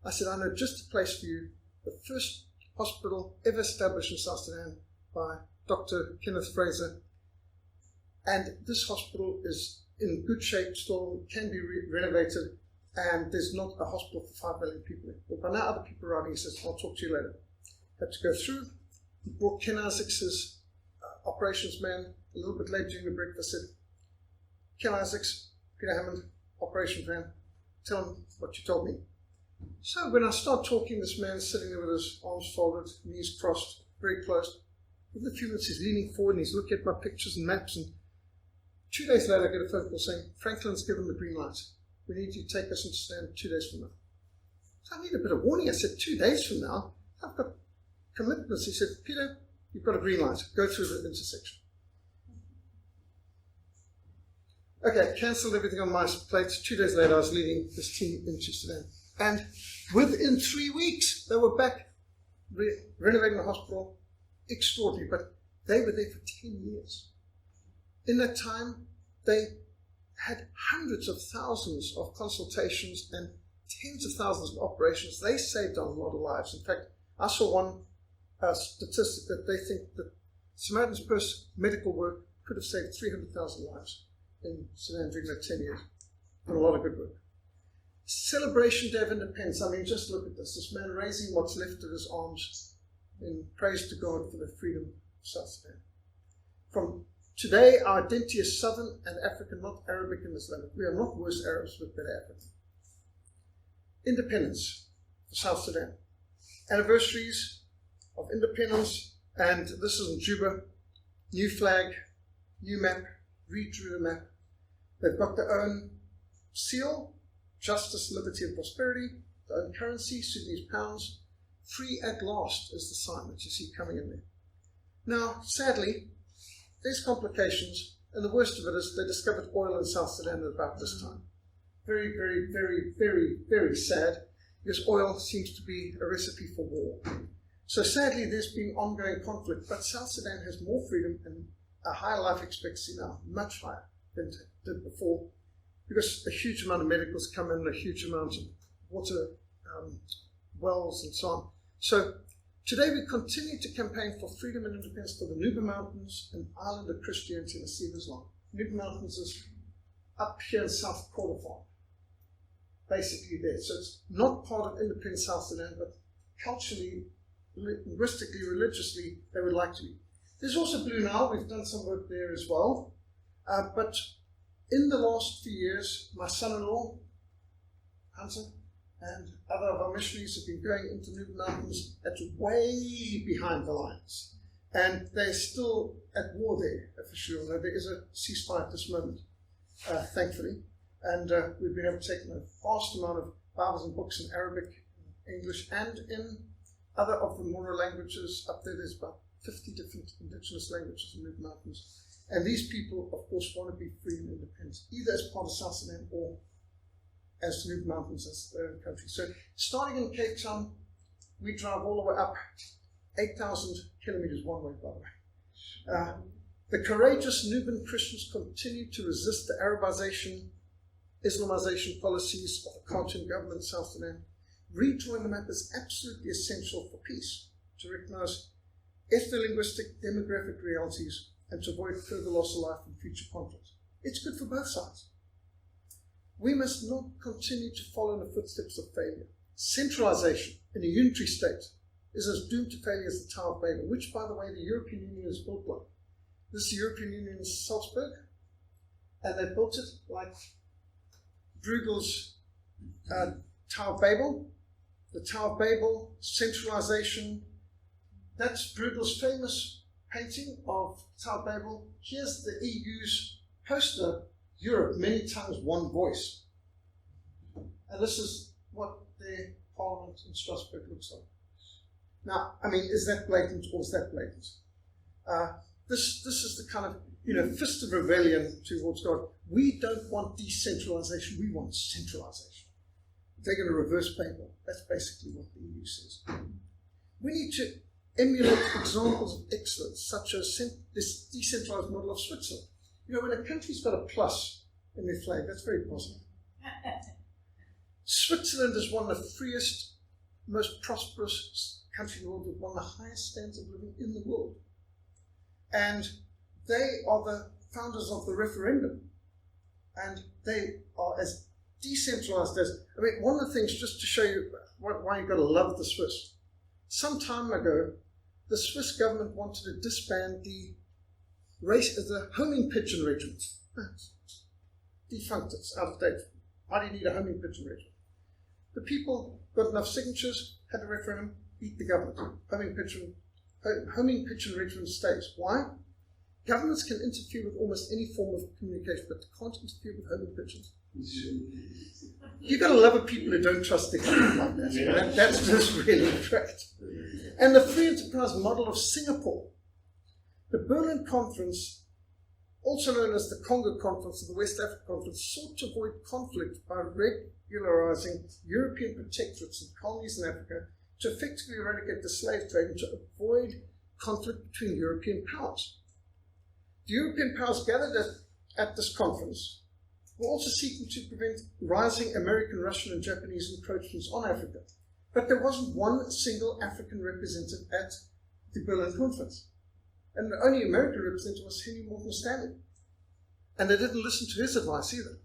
I said, I know just the place for you, the first hospital ever established in South Sudan by Dr. Kenneth Fraser. And this hospital is in good shape still, can be renovated, and there's not a hospital for 5 million people. Well, by now other people are writing, he says, I'll talk to you later. Had to go through. He brought Ken Isaacs, his operations man, a little bit late during the breakfast, said, Ken Isaacs, Peter Hammond, operations man, tell him what you told me. So when I start talking, this man's sitting there with his arms folded, knees crossed, very close. Within a few minutes he's leaning forward and he's looking at my pictures and maps, and 2 days later, I get a phone call saying, Franklin's given the green light. We need you to take us into Sudan 2 days from now. So I need a bit of warning. I said, 2 days from now? I've got commitments. He said, Peter, you've got a green light. Go through the intersection. Okay, cancelled everything on my plate. 2 days later, I was leading this team into Sudan. And within 3 weeks, they were back renovating the hospital. Extraordinary. But they were there for 10 years. In that time, they had hundreds of thousands of consultations and tens of thousands of operations. They saved on a lot of lives. In fact, I saw one statistic that they think that Samaritan's Purse medical work could have saved 300,000 lives in Sudan during that 10 years. And a lot of good work. Celebration Day of Independence. I mean, just look at this. This man raising what's left of his arms in praise to God for the freedom of South Sudan. From today, our identity is Southern and African, not Arabic and Islamic. We are not worse Arabs, but better African. Independence for South Sudan. Anniversaries of independence, and this is in Juba. New flag, new map, redrew the map. They've got their own seal, justice, liberty, and prosperity, their own currency, Sudanese pounds. Free at last is the sign that you see coming in there. Now, sadly, there's complications, and the worst of it is they discovered oil in South Sudan at about this time. Very, very, very, very, very sad, because oil seems to be a recipe for war. So sadly, there's been ongoing conflict, but South Sudan has more freedom and a higher life expectancy now, much higher than it did before, because a huge amount of medicals come in, a huge amount of water, wells, and so on. So today we continue to campaign for freedom and independence for the Nuba Mountains, an island of Christianity in the Sea of Islam. Nuba Mountains is up here in South Kordofan, basically there. So it's not part of independent South Sudan, but culturally, linguistically, religiously, they would like to be. There's also Blue Nile. We've done some work there as well. But in the last few years, my son-in-law, Hunter, and other of our missionaries have been going into Nuba Mountains at way behind the lines. And they're still at war there, officially, although there is a ceasefire at this moment, thankfully. And we've been able to take a vast amount of Bibles and books in Arabic, English, and in other of the Moro languages. Up there, there's about 50 different indigenous languages in the Nuba Mountains. And these people, of course, want to be free and independent, either as part of South Sudan or as the Nuba Mountains as their own country. So starting in Cape Town, we drive all the way up, 8,000 kilometers one way, by the way. The courageous Nubian Christians continue to resist the Arabization, Islamization policies of the cartoon government in South Sudan. Redrawing the map is absolutely essential for peace, to recognize ethno-linguistic demographic realities and to avoid further loss of life and future conflicts. It's good for both sides. We must not continue to follow in the footsteps of failure. Centralization in a unitary state is as doomed to failure as the Tower of Babel, which, by the way, the European Union is built like. This is the European Union in Salzburg, and they built it like Bruegel's Tower of Babel. The Tower of Babel, centralization, that's Bruegel's famous painting of Tower of Babel. Here's the EU's poster, Europe, many tongues, one voice. And this is what their parliament in Strasbourg looks like. Now, I mean, is that blatant or is that blatant? This is the kind of, fist of rebellion towards God. We don't want decentralization, we want centralization. They're going to reverse Babel. That's basically what the EU says. We need to emulate examples of excellence, such as this decentralized model of Switzerland. When a country's got a plus in their flag, that's very positive. Switzerland is one of the freest, most prosperous countries in the world, with one of the highest standards of living in the world. And they are the founders of the referendum. And they are as decentralized as, one of the things, just to show you why you've got to love the Swiss. Some time ago, the Swiss government wanted to disband the homing pigeon regiment. Defunct, it's out of date. Why do you need a homing pigeon regiment? The people got enough signatures, had a referendum, beat the government. Homing pigeon regiment stays. Why? Governments can interfere with almost any form of communication, but can't interfere with homing pigeons. You've got to love people who don't trust the government like that. Yeah. That's just really great. And the free enterprise model of Singapore. The Berlin Conference, also known as the Congo Conference or the West Africa Conference, sought to avoid conflict by regularizing European protectorates and colonies in Africa to effectively eradicate the slave trade and to avoid conflict between European powers. The European powers gathered at this conference were also seeking to prevent rising American, Russian, and Japanese encroachments on Africa. But there wasn't one single African representative at the Berlin Conference. And the only American representative was Henry Morton Stanley. And they didn't listen to his advice either.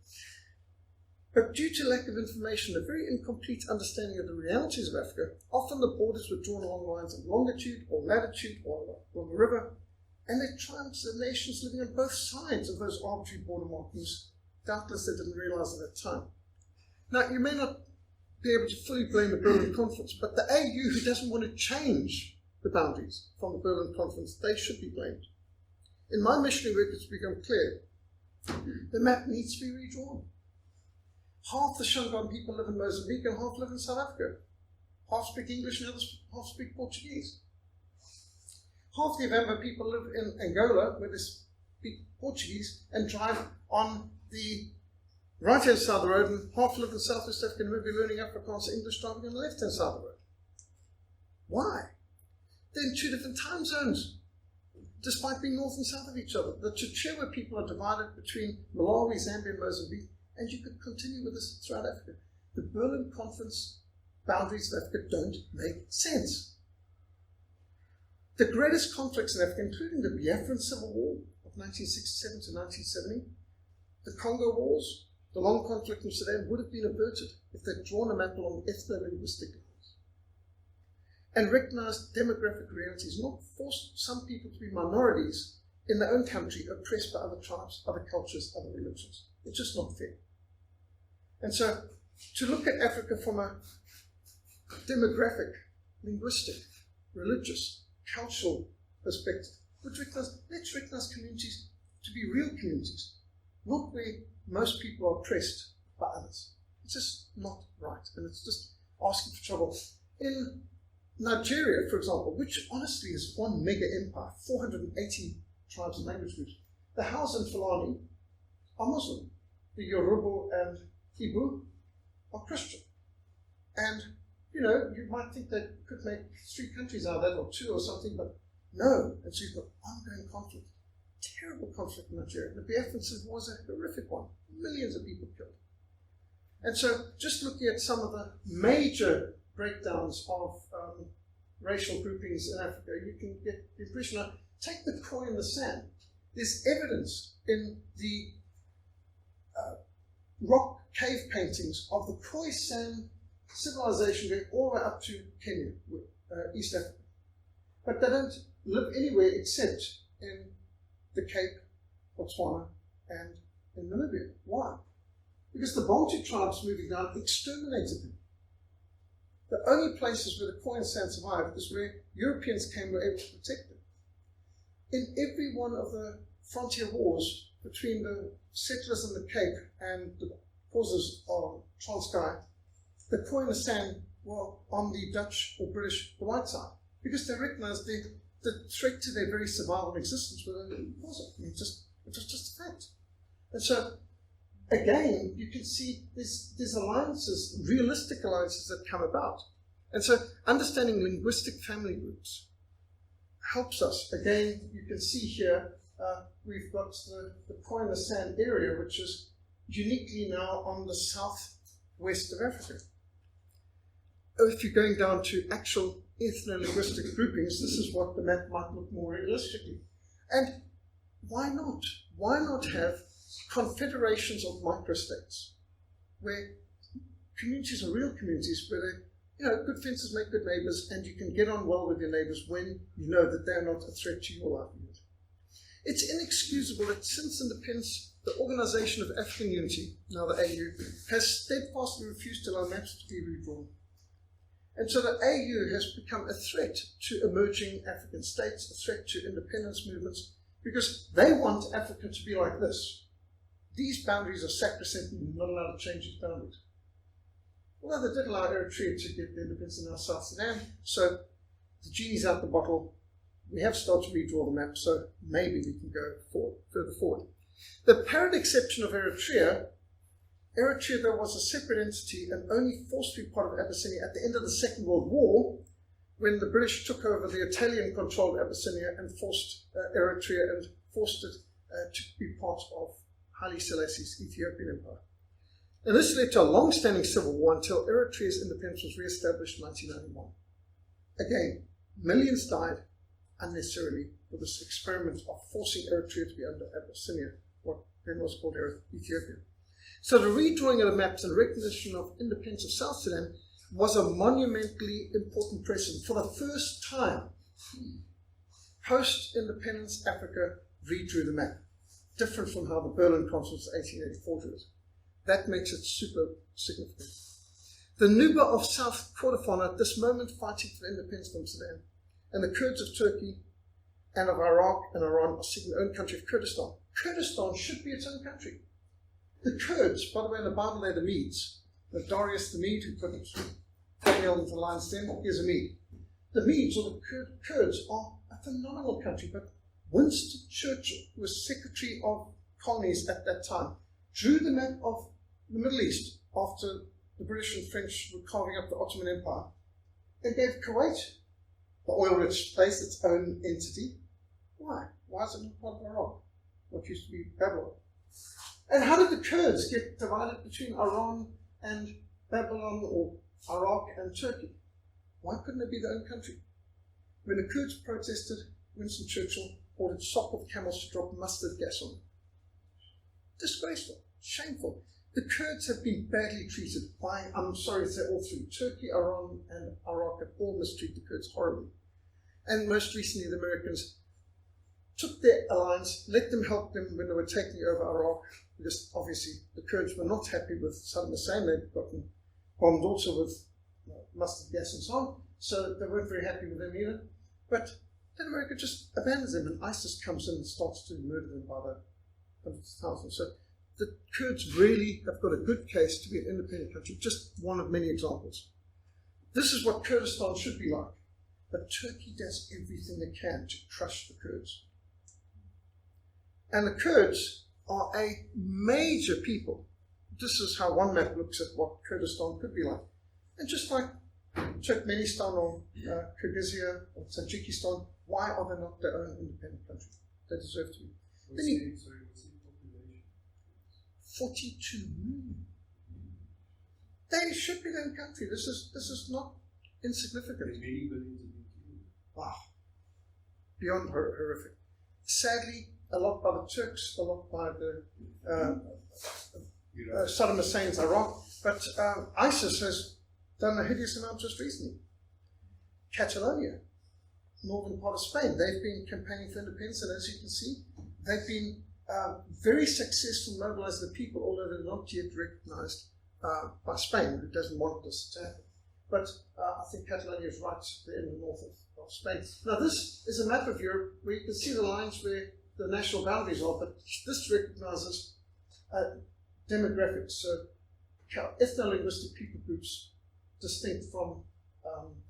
But due to lack of information, a very incomplete understanding of the realities of Africa, often the borders were drawn along lines of longitude or latitude or along the river, and they tribes and nations living on both sides of those arbitrary border markings. Doubtless they didn't realize at that time. Now, you may not be able to fully blame the Berlin Conference, but the AU, who doesn't want to change the boundaries from the Berlin Conference, they should be blamed. In my missionary work, it's become clear the map needs to be redrawn. Half the Shangaan people live in Mozambique and half live in South Africa. Half speak English and others half speak Portuguese. Half the Avamba people live in Angola, where they speak Portuguese and drive on the right-hand side of the road, and half live in Southwest Africa and will be learning Afrikaans English driving on the left-hand side of the road. Why? They're in two different time zones, despite being north and south of each other. The Chichewa people are divided between Malawi, Zambia, and Mozambique, and you could continue with this throughout Africa. The Berlin Conference boundaries of Africa don't make sense. The greatest conflicts in Africa, including the Biafran Civil War of 1967 to 1970, the Congo Wars, the long conflict in Sudan, would have been averted if they'd drawn a map along ethno-linguistic lines and recognized demographic realities, not forced some people to be minorities in their own country, oppressed by other tribes, other cultures, other religions. It's just not fair. And so, to look at Africa from a demographic, linguistic, religious, cultural perspective, let's recognize communities to be real communities, not where most people are oppressed by others. It's just not right, and it's just asking for trouble. In Nigeria, for example, which honestly is one mega empire, 480 tribes and language groups, the Hausa and Fulani are Muslim. The Yoruba and Igbo are Christian. And, you might think they could make 3 countries out of that, or 2 or something, but no. And so you've got ongoing conflict, terrible conflict in Nigeria. The Biafran Civil War was a horrific one, millions of people killed. And so just looking at some of the major breakdowns of racial groupings in Africa, you can get the impression of, take the Khoi in the sand. There's evidence in the rock cave paintings of the Khoi sand civilization going all the way up to Kenya, East Africa. But they don't live anywhere except in the Cape, Botswana, and in Namibia. Why? Because the Bantu tribes moving down exterminated them. The only places where the Khoi and sand survived is where Europeans came and were able to protect them. In every one of the frontier wars between the settlers in the Cape and the causes of Transkei, the Khoi and the sand were on the Dutch or British, the white side, because they recognized the threat to their very survival and existence wasn't. It was just a fact. And so, again, you can see there's alliances, realistic alliances that come about. And so, understanding linguistic family groups helps us. Again, you can see here, we've got the Khoi and the Sand area, which is uniquely now on the southwest of Africa. If you're going down to actual ethno-linguistic groupings, this is what the map might look more realistically. And why not? Why not have confederations of microstates where communities are real communities, where they, good fences make good neighbors, and you can get on well with your neighbors when you know that they're not a threat to your livelihood. It's inexcusable that since independence, the Organization of African Unity, now the AU, has steadfastly refused to allow maps to be redrawn. And so the AU has become a threat to emerging African states, a threat to independence movements, because they want Africa to be like this. These boundaries are sacrosanct, and not allowed to change these boundaries. Although they did allow Eritrea to get the independence in our South Sudan, so the genie's out the bottle. We have started to redraw the map, so maybe we can go further forward. The apparent exception of Eritrea though was a separate entity and only forced to be part of Abyssinia at the end of the Second World War, when the British took over the Italian-controlled Abyssinia and forced Eritrea and forced it to be part of Haile Selassie's Ethiopian Empire. And this led to a long-standing civil war until Eritrea's independence was re-established in 1991. Again, millions died unnecessarily with this experiment of forcing Eritrea to be under Abyssinia, what then was called Ethiopia. So the redrawing of the maps and recognition of independence of South Sudan was a monumentally important precedent. For the first time, post-independence Africa redrew the map, different from how the Berlin Conference of 1884 drew it. That makes it super significant. The Nuba of South Kordofan at this moment fighting for independence from Sudan, and the Kurds of Turkey and of Iraq and Iran are seeking their own country of Kurdistan. Kurdistan should be its own country. The Kurds, by the way, in the Bible, they're the Medes. The Darius the Mede, who put Daniel into the lion's den, is a Mede. The Medes, or the Kurds, are a phenomenal country, but Winston Churchill, who was Secretary of Colonies at that time, drew the map of the Middle East after the British and French were carving up the Ottoman Empire, and gave Kuwait, the oil-rich place, its own entity. Why? Why is it not part of Iraq, what used to be Babylon? And how did the Kurds get divided between Iran and Babylon, or Iraq and Turkey? Why couldn't it be their own country? When the Kurds protested, Winston Churchill ordered Sopwith camels to drop mustard gas on them. Disgraceful, shameful. The Kurds have been badly treated by, I'm sorry to say, all three. Turkey, Iran, and Iraq have all mistreated the Kurds horribly. And most recently, the Americans took their alliance, let them help them when they were taking over Iraq, because obviously the Kurds were not happy with Saddam Hussein. They'd gotten bombed also with mustard gas and so on, so they weren't very happy with them either. But then America just abandons them, and ISIS comes in and starts to murder them by the hundreds of thousands. So the Kurds really have got a good case to be an independent country, just one of many examples. This is what Kurdistan should be like, but Turkey does everything it can to crush the Kurds. And the Kurds are a major people. This is how one map looks at what Kurdistan could be like. And just like Turkmenistan or Kyrgyzstan or Tajikistan, why are they not their own independent country? They deserve to be. Then you, 42 million. They should be their own country. This is not insignificant. Wow. Beyond horrific. Sadly, a lot by the Turks, a lot by the Saddam Hussein's Iraq, but ISIS has done a hideous amount just recently. Catalonia, northern part of Spain, they've been campaigning for independence, and as you can see, they've been very successful mobilizing the people, although they're not yet recognized by Spain, who doesn't want this to happen. But I think Catalonia is right there in the north of Spain. Now, this is a map of Europe where you can see the lines where the national boundaries are, but this recognizes demographics, so ethno-linguistic people groups distinct from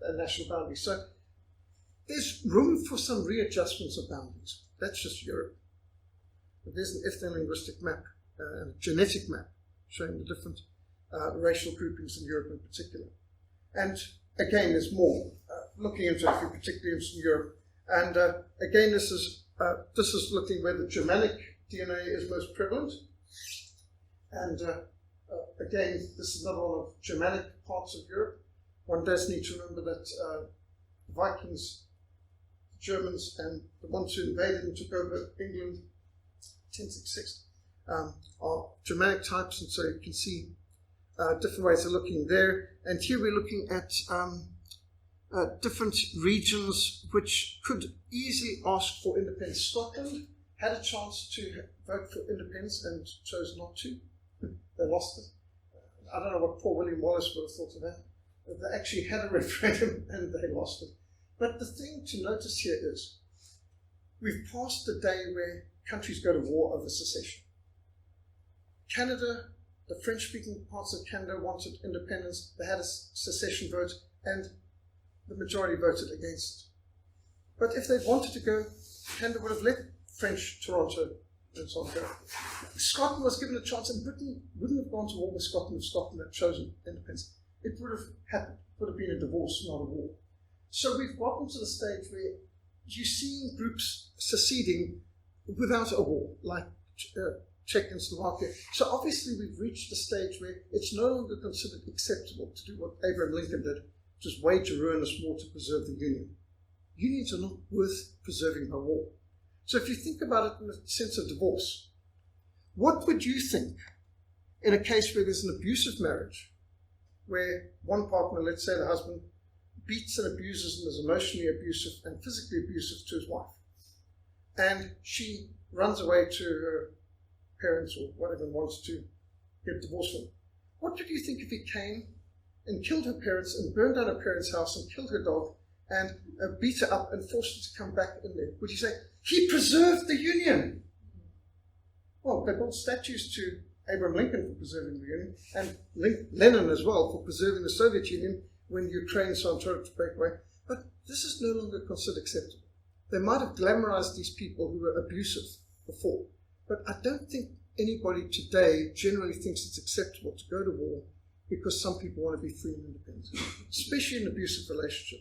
a national boundary. So there's room for some readjustments of boundaries. That's just Europe. But there's an ethno-linguistic map, and a genetic map, showing the different racial groupings in Europe in particular. And again, there's more looking into if you're particularly interested in Europe. And again, this is looking where the Germanic DNA is most prevalent. And again, this is another one of Germanic parts of Europe. One does need to remember that the Vikings, the Germans, and the ones who invaded and took over England 1066 are Germanic types, and so you can see different ways of looking there. And here we're looking at different regions which could easily ask for independence. Scotland had a chance to vote for independence and chose not to. They lost it. I don't know what poor William Wallace would have thought of that. They actually had a referendum and they lost it. But the thing to notice here is we've passed the day where countries go to war over secession. Canada, the French-speaking parts of Canada wanted independence. They had a secession vote, and the majority voted against it. But if they'd wanted to go, Canada would have let French Toronto and so on go. Scotland was given a chance, and Britain wouldn't have gone to war with Scotland if Scotland had chosen independence. It would have happened. It would have been a divorce, not a war. So we've gotten to the stage where you're seeing groups seceding without a war, like Czech and Slovakia. So obviously we've reached the stage where it's no longer considered acceptable to do what Abraham Lincoln did, which is wage a ruinous war to preserve the Union. Unions are not worth preserving by war. So if you think about it in the sense of divorce, what would you think in a case where there's an abusive marriage, where one partner, let's say the husband, beats and abuses and is emotionally abusive and physically abusive to his wife, and she runs away to her parents or whatever and wants to get divorced from him? What would you think if he came and killed her parents and burned down her parents' house and killed her dog and beat her up and forced her to come back in there? Would you say, he preserved the Union? Well, they built statues to Abraham Lincoln for preserving the Union, and Lenin as well for preserving the Soviet Union when Ukraine tried to break away. But this is no longer considered acceptable. They might have glamorized these people who were abusive before, but I don't think anybody today generally thinks it's acceptable to go to war because some people want to be free and independent, especially in an abusive relationship.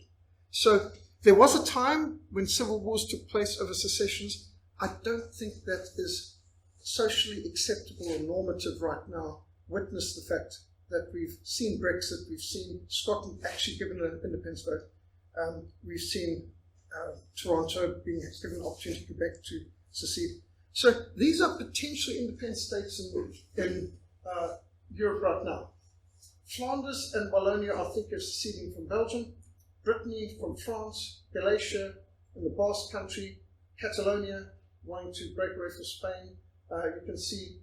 So there was a time when civil wars took place over secessions. I don't think that is socially acceptable or normative right now. Witness the fact that we've seen Brexit, we've seen Scotland actually given an independence vote, we've seen Toronto being given an opportunity to Quebec to secede. So these are potentially independent states in Europe right now. Flanders and Wallonia are thinking of seceding from Belgium, Brittany from France, Galicia in the Basque country, Catalonia wanting to break away from Spain. You can see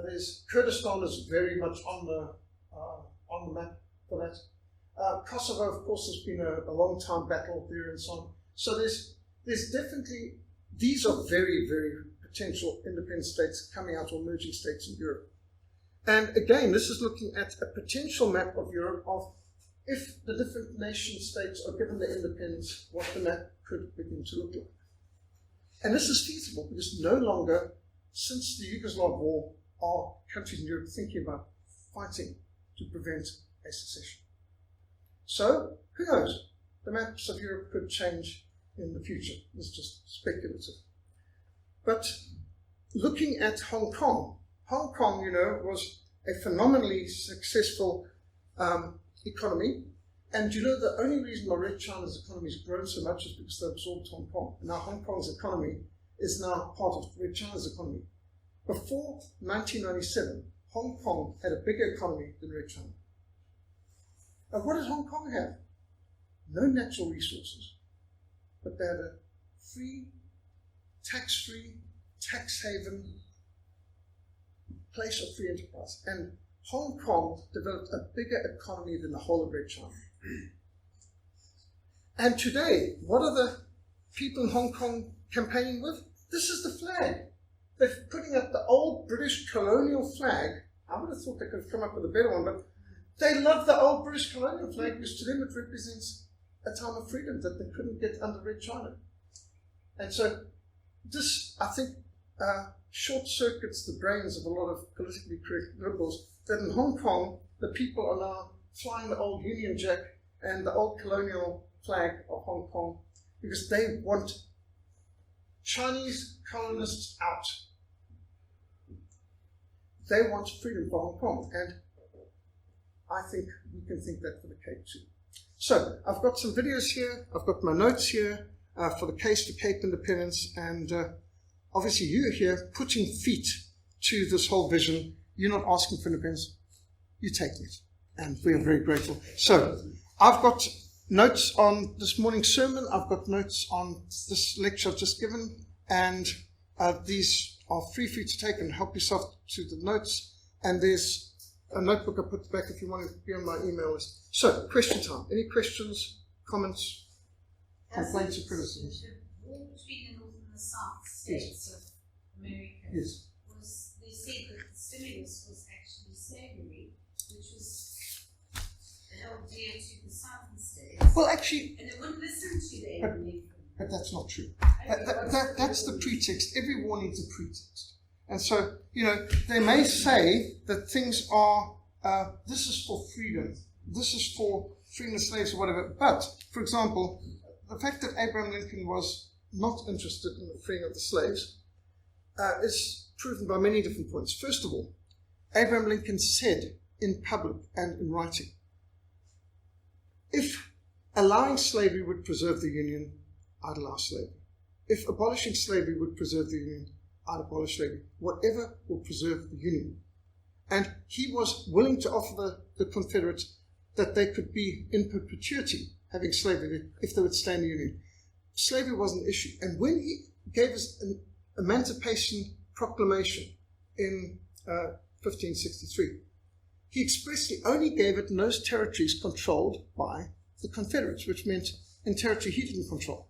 there's Kurdistan is very much on the map for that. Kosovo, of course, has been a long time battle there and so on. So there's definitely, these are very, very potential independent states coming out or emerging states in Europe. And again, this is looking at a potential map of Europe of if the different nation states are given their independence, what the map could begin to look like. And this is feasible because no longer, since the Yugoslav war, are countries in Europe thinking about fighting to prevent a secession. So, who knows? The maps of Europe could change in the future. This is just speculative. But looking at Hong Kong, you know, was a phenomenally successful economy. And you know, the only reason why Red China's economy has grown so much is because they absorbed Hong Kong. And now Hong Kong's economy is now part of Red China's economy. Before 1997, Hong Kong had a bigger economy than Red China. And what did Hong Kong have? No natural resources, but they had a free, tax-free, tax haven place of free enterprise. And Hong Kong developed a bigger economy than the whole of Red China. And today, what are the people in Hong Kong campaigning with? This is the flag. They're putting up the old British colonial flag. I would have thought they could have come up with a better one, but they love the old British colonial flag because to them it represents a time of freedom that they couldn't get under Red China. And so this, I think, short circuits the brains of a lot of politically correct liberals, that in Hong Kong, the people are now flying the old Union Jack and the old colonial flag of Hong Kong because they want Chinese colonists out. They want freedom for Hong Kong, and I think we can think that for the Cape too. So I've got some videos here, I've got my notes here for the case for Cape independence, and obviously you're here putting feet to this whole vision. You're not asking for independence, you're taking it, and we are very grateful. So I've got notes on this morning's sermon, I've got notes on this lecture I've just given, and these are free for you to take and help yourself to the notes, and there's a notebook I put back if you want to be on my email list. So, question time. Any questions, comments, complaints, or criticisms? The war between the North and the South states of America was, they said that the stimulus was actually slavery, which was held dear to the Southern states. Well, actually, and they wouldn't listen to the Abraham. But that's not true. That's the pretext. Every war needs a pretext. And so, they may say that things are, this is for freedom, this is for freeing the slaves or whatever. But, for example, the fact that Abraham Lincoln was not interested in the freeing of the slaves is proven by many different points. First of all, Abraham Lincoln said in public and in writing, if allowing slavery would preserve the Union, I'd allow slavery. If abolishing slavery would preserve the Union, I'd abolish slavery. Whatever will preserve the Union. And he was willing to offer the Confederates that they could be in perpetuity having slavery if they would stay in the Union. Slavery was an issue. And when he gave us an Emancipation Proclamation in 1563, he expressly only gave it in those territories controlled by the Confederates, which meant in territory he didn't control.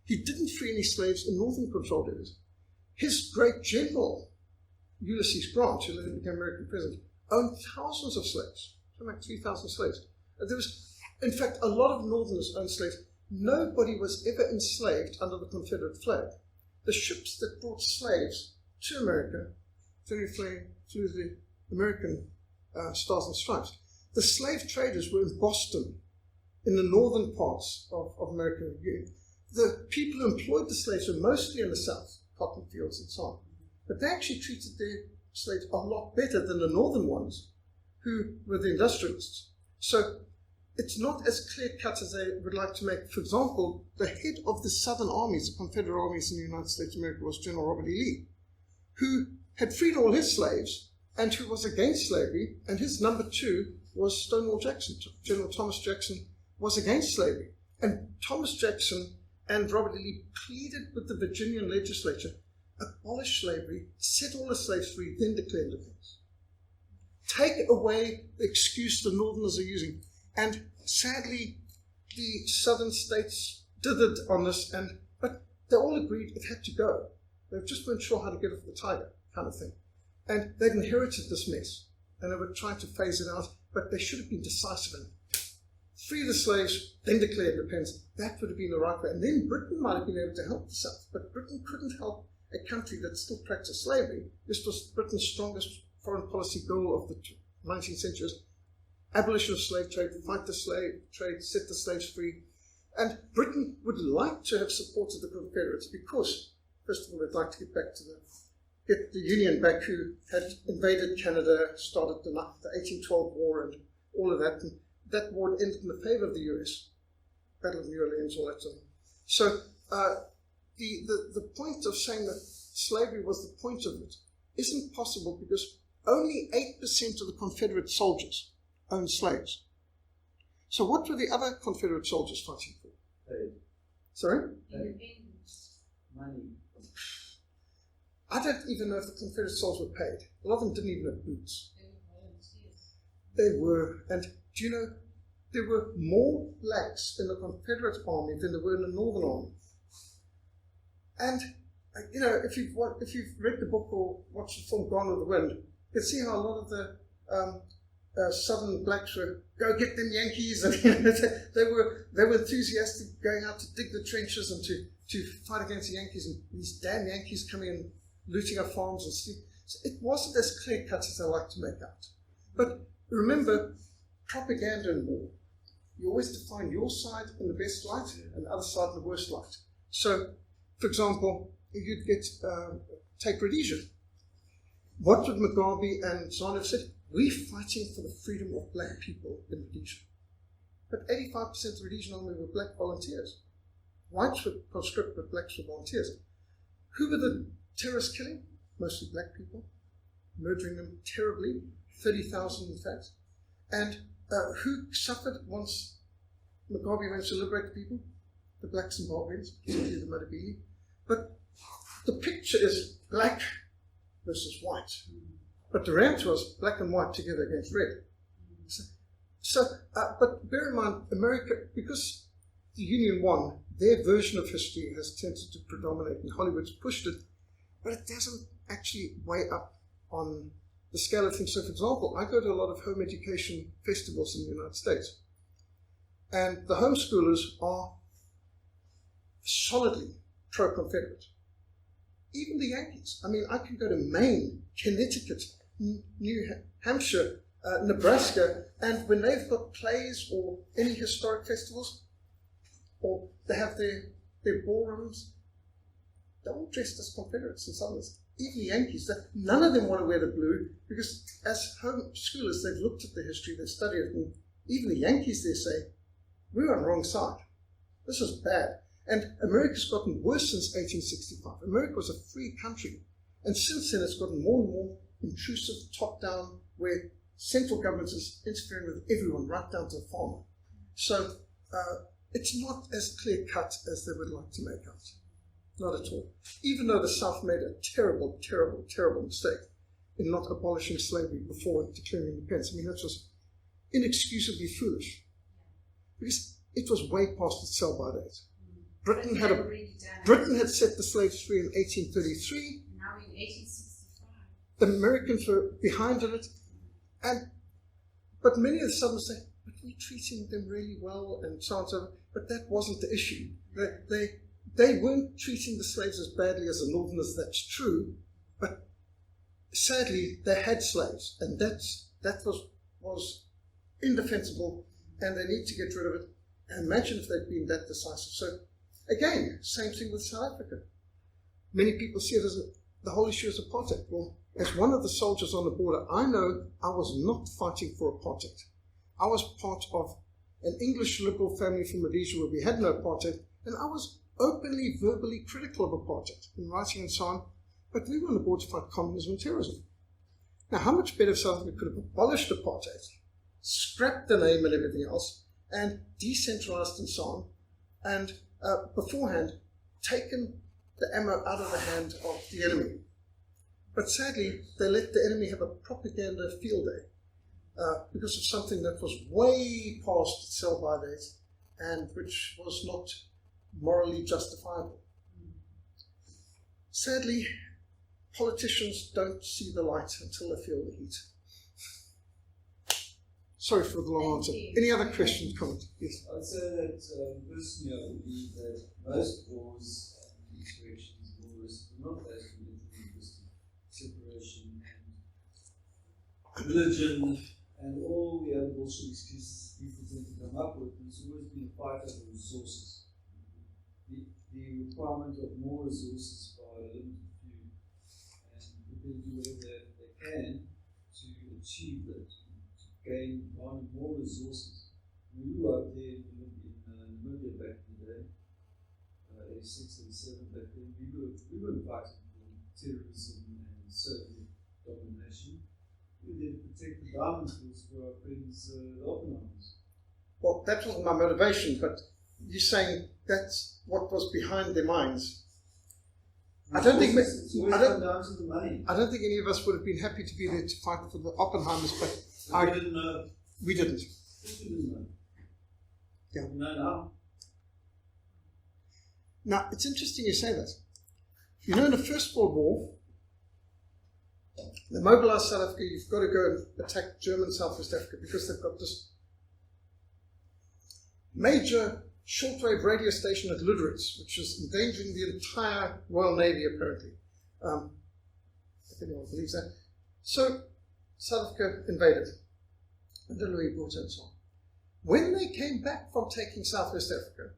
He didn't free any slaves in northern controlled areas. His great general, Ulysses Grant, who later became American president, owned thousands of slaves, something like 3,000 slaves. There was, in fact, a lot of northerners owned slaves. Nobody was ever enslaved under the Confederate flag. The ships that brought slaves to America flew the American Stars and Stripes. The slave traders were in Boston, in the northern parts of America. The people who employed the slaves were mostly in the South, cotton fields and so on. But they actually treated their slaves a lot better than the northern ones, who were the industrialists. So it's not as clear-cut as they would like to make. For example, the head of the Southern armies, the Confederate armies in the United States of America, was General Robert E. Lee, who had freed all his slaves and who was against slavery, and his number two was Stonewall Jackson. General Thomas Jackson was against slavery. And Thomas Jackson and Robert E. Lee pleaded with the Virginian legislature, abolish slavery, set all the slaves free, then declare independence. Take away the excuse the Northerners are using. And sadly, the Southern states dithered on this, but they all agreed it had to go. They just weren't sure how to get off the tiger, kind of thing. And they'd inherited this mess, and they were trying to phase it out, but they should have been decisive and free the slaves, then declare independence. That would have been the right way. And then Britain might have been able to help the South, but Britain couldn't help a country that still practiced slavery. This was Britain's strongest foreign policy goal of the 19th century: abolition of slave trade, fight the slave trade, set the slaves free. And Britain would like to have supported the Confederates because, first of all, they'd like to get the Union back, who had invaded Canada, started the 1812 war and all of that. And that war ended in the favor of the US. Battle of New Orleans, all that sort of thing. So the point of saying that slavery was the point of it isn't possible, because only 8% of the Confederate soldiers owned slaves. So what were the other Confederate soldiers fighting for? Paid. Sorry? Money. I don't even know if the Confederate soldiers were paid. A lot of them didn't even have boots. They were. And do you know, there were more blacks in the Confederate army than there were in the Northern army. And, if you've read the book or watched the film Gone with the Wind, you can see how a lot of the Southern blacks were, go get them Yankees, and they were enthusiastic, going out to dig the trenches and to fight against the Yankees, and these damn Yankees coming and looting our farms and stealing. So it wasn't as clear cut as I like to make out. But remember, propaganda in war, you always define your side in the best light and the other side in the worst light. So, for example, you'd take Rhodesia. What would Mugabe and Zanu have said? We're fighting for the freedom of black people in Rhodesia. But 85% of the Rhodesian army were black volunteers. Whites were conscript, but blacks were volunteers. Who were the terrorists killing? Mostly black people, murdering them terribly, 30,000 in fact. And who suffered once Mugabe went to liberate the people? The black Zimbabweans, particularly the Madabili. But the picture is black versus white. But the reality was black and white together against red. But bear in mind, America, because the Union won, their version of history has tended to predominate, and Hollywood's pushed it, but it doesn't actually weigh up on the scale of things. So, for example, I go to a lot of home education festivals in the United States, and the homeschoolers are solidly pro-Confederate. Even the Yankees. I mean, I can go to Maine, Connecticut, New Hampshire, Nebraska, and when they've got plays or any historic festivals, or they have their ballrooms, they're all dressed as Confederates and Southerners. Even the Yankees, none of them want to wear the blue, because as homeschoolers, they've looked at the history, they've studied it, and even the Yankees, they say, we're on the wrong side. This is bad. And America's gotten worse since 1865. America was a free country. And since then, it's gotten more and more intrusive, top-down, where central government is interfering with everyone, right down to the farmer. So it's not as clear-cut as they would like to make out. Not at all. Even though the South made a terrible, terrible, terrible mistake in not abolishing slavery before declaring independence. I mean, that was inexcusably foolish. Because it was way past its sell-by date. Britain had set the slaves free in 1833. Now in 1865. The Americans were behind on it. But many of the Southerners say, but we're treating them really well and so on and so on. But that wasn't the issue. They weren't treating the slaves as badly as the Northerners, that's true. But sadly, they had slaves. And that was indefensible. And they need to get rid of it. And imagine if they'd been that decisive. So again, same thing with South Africa. Many people see it as the whole issue is apartheid. Well, as one of the soldiers on the border, I know I was not fighting for apartheid. I was part of an English liberal family from Rhodesia where we had no apartheid, and I was openly, verbally critical of apartheid in writing and so on, but we were on the board to fight communism and terrorism. Now, how much better if South Africa could have abolished apartheid, scrapped the name and everything else, and decentralized and so on, and beforehand taken the ammo out of the hand of the enemy. But sadly, they let the enemy have a propaganda field day because of something that was way past its sell-by date and which was not morally justifiable. Sadly, politicians don't see the light until they feel the heat. Sorry for the long answer. Any other questions, comment? Yes. I'd say that personally I believe that most wars and insurrections, wars, are not as religion, separation and religion and all the other bullshit excuses people tend to come up with. There's always been a fight over resources. The requirement of more resources by a limited few, and people do whatever they can to achieve that. Gain more resources. We were out there in Namibia back in the day, 86 and 7 back then. We were fighting for terrorism and Soviet domination. We did protect the diamond fields for our friends, the Oppenheimers. Well, that wasn't my motivation, but you're saying that's what was behind their minds. I don't think any of us would have been happy to be there to fight for the Oppenheimers, but we didn't know. We didn't. We didn't know. Yeah. We know now. Now, it's interesting you say that. You know, in the First World War, they mobilized South Africa. You've got to go and attack German Southwest Africa because they've got this major shortwave radio station at Lüderitz, which is endangering the entire Royal Navy, apparently. If anyone believes that. So, South Africa invaded, and De Louis brought in and so on. When they came back from taking Southwest Africa,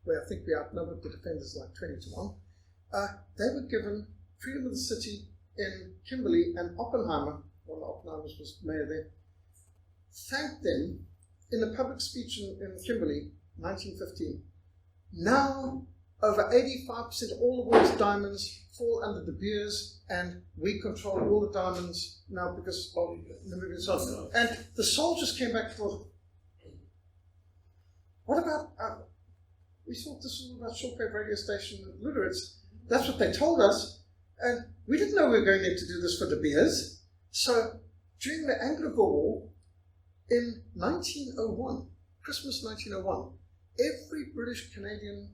where I think we outnumbered the defenders like 20 to 1, they were given freedom of the city in Kimberley, and Oppenheimer, one of the Oppenheimers was mayor there, thanked them in a public speech in Kimberley, 1915. Now, over 85% of all the world's diamonds fall under De Beers, and we control all the diamonds now because of Namibia and so on. And the soldiers came back and thought, what about, we thought this was about shortwave radio station at Lüderitz. That's what they told us, and we didn't know we were going there to do this for De Beers. So during the Anglo-Boer War in 1901, Christmas 1901, every British, Canadian,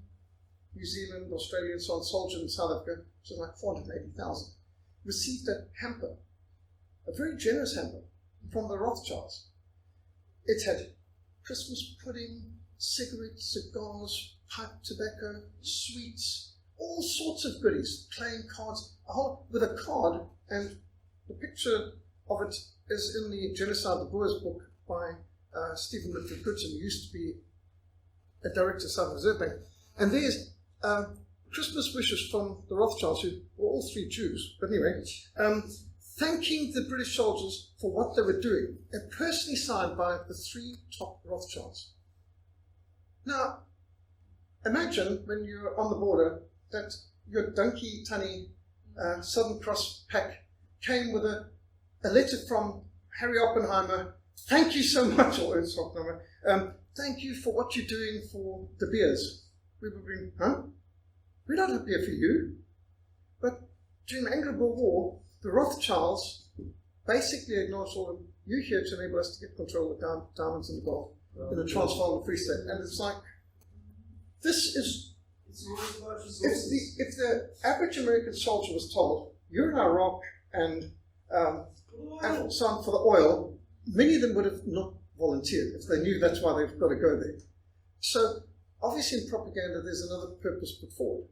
New Zealand, Australian, so on, soldier in South Africa, which is like 480,000, received a hamper, a very generous hamper, from the Rothschilds. It had Christmas pudding, cigarettes, cigars, pipe tobacco, sweets, all sorts of goodies, playing cards, with a card, and the picture of it is in the Genocide of the Boers book by Stephen Mitford Goodson, who used to be a director of Southern Reserve Bank. And there's Christmas wishes from the Rothschilds, who were all three Jews, but anyway, thanking the British soldiers for what they were doing, and personally signed by the three top Rothschilds. Now, imagine when you're on the border that your donkey tunny Southern Cross pack came with a letter from Harry Oppenheimer. Thank you so much, or Ernst Oppenheimer. Thank you for what you're doing for De Beers. We would bring, we're not up here for you. But during the Anglo-Boer War, the Rothschilds basically acknowledged all of them. You're here to enable us to get control of the diamonds and the gold in the Transvaal and the Free State. And it's like, this is, if the average American soldier was told, you're in Iraq and so on for the oil, many of them would have not volunteered if they knew that's why they've got to go there. So obviously in propaganda there's another purpose put forward.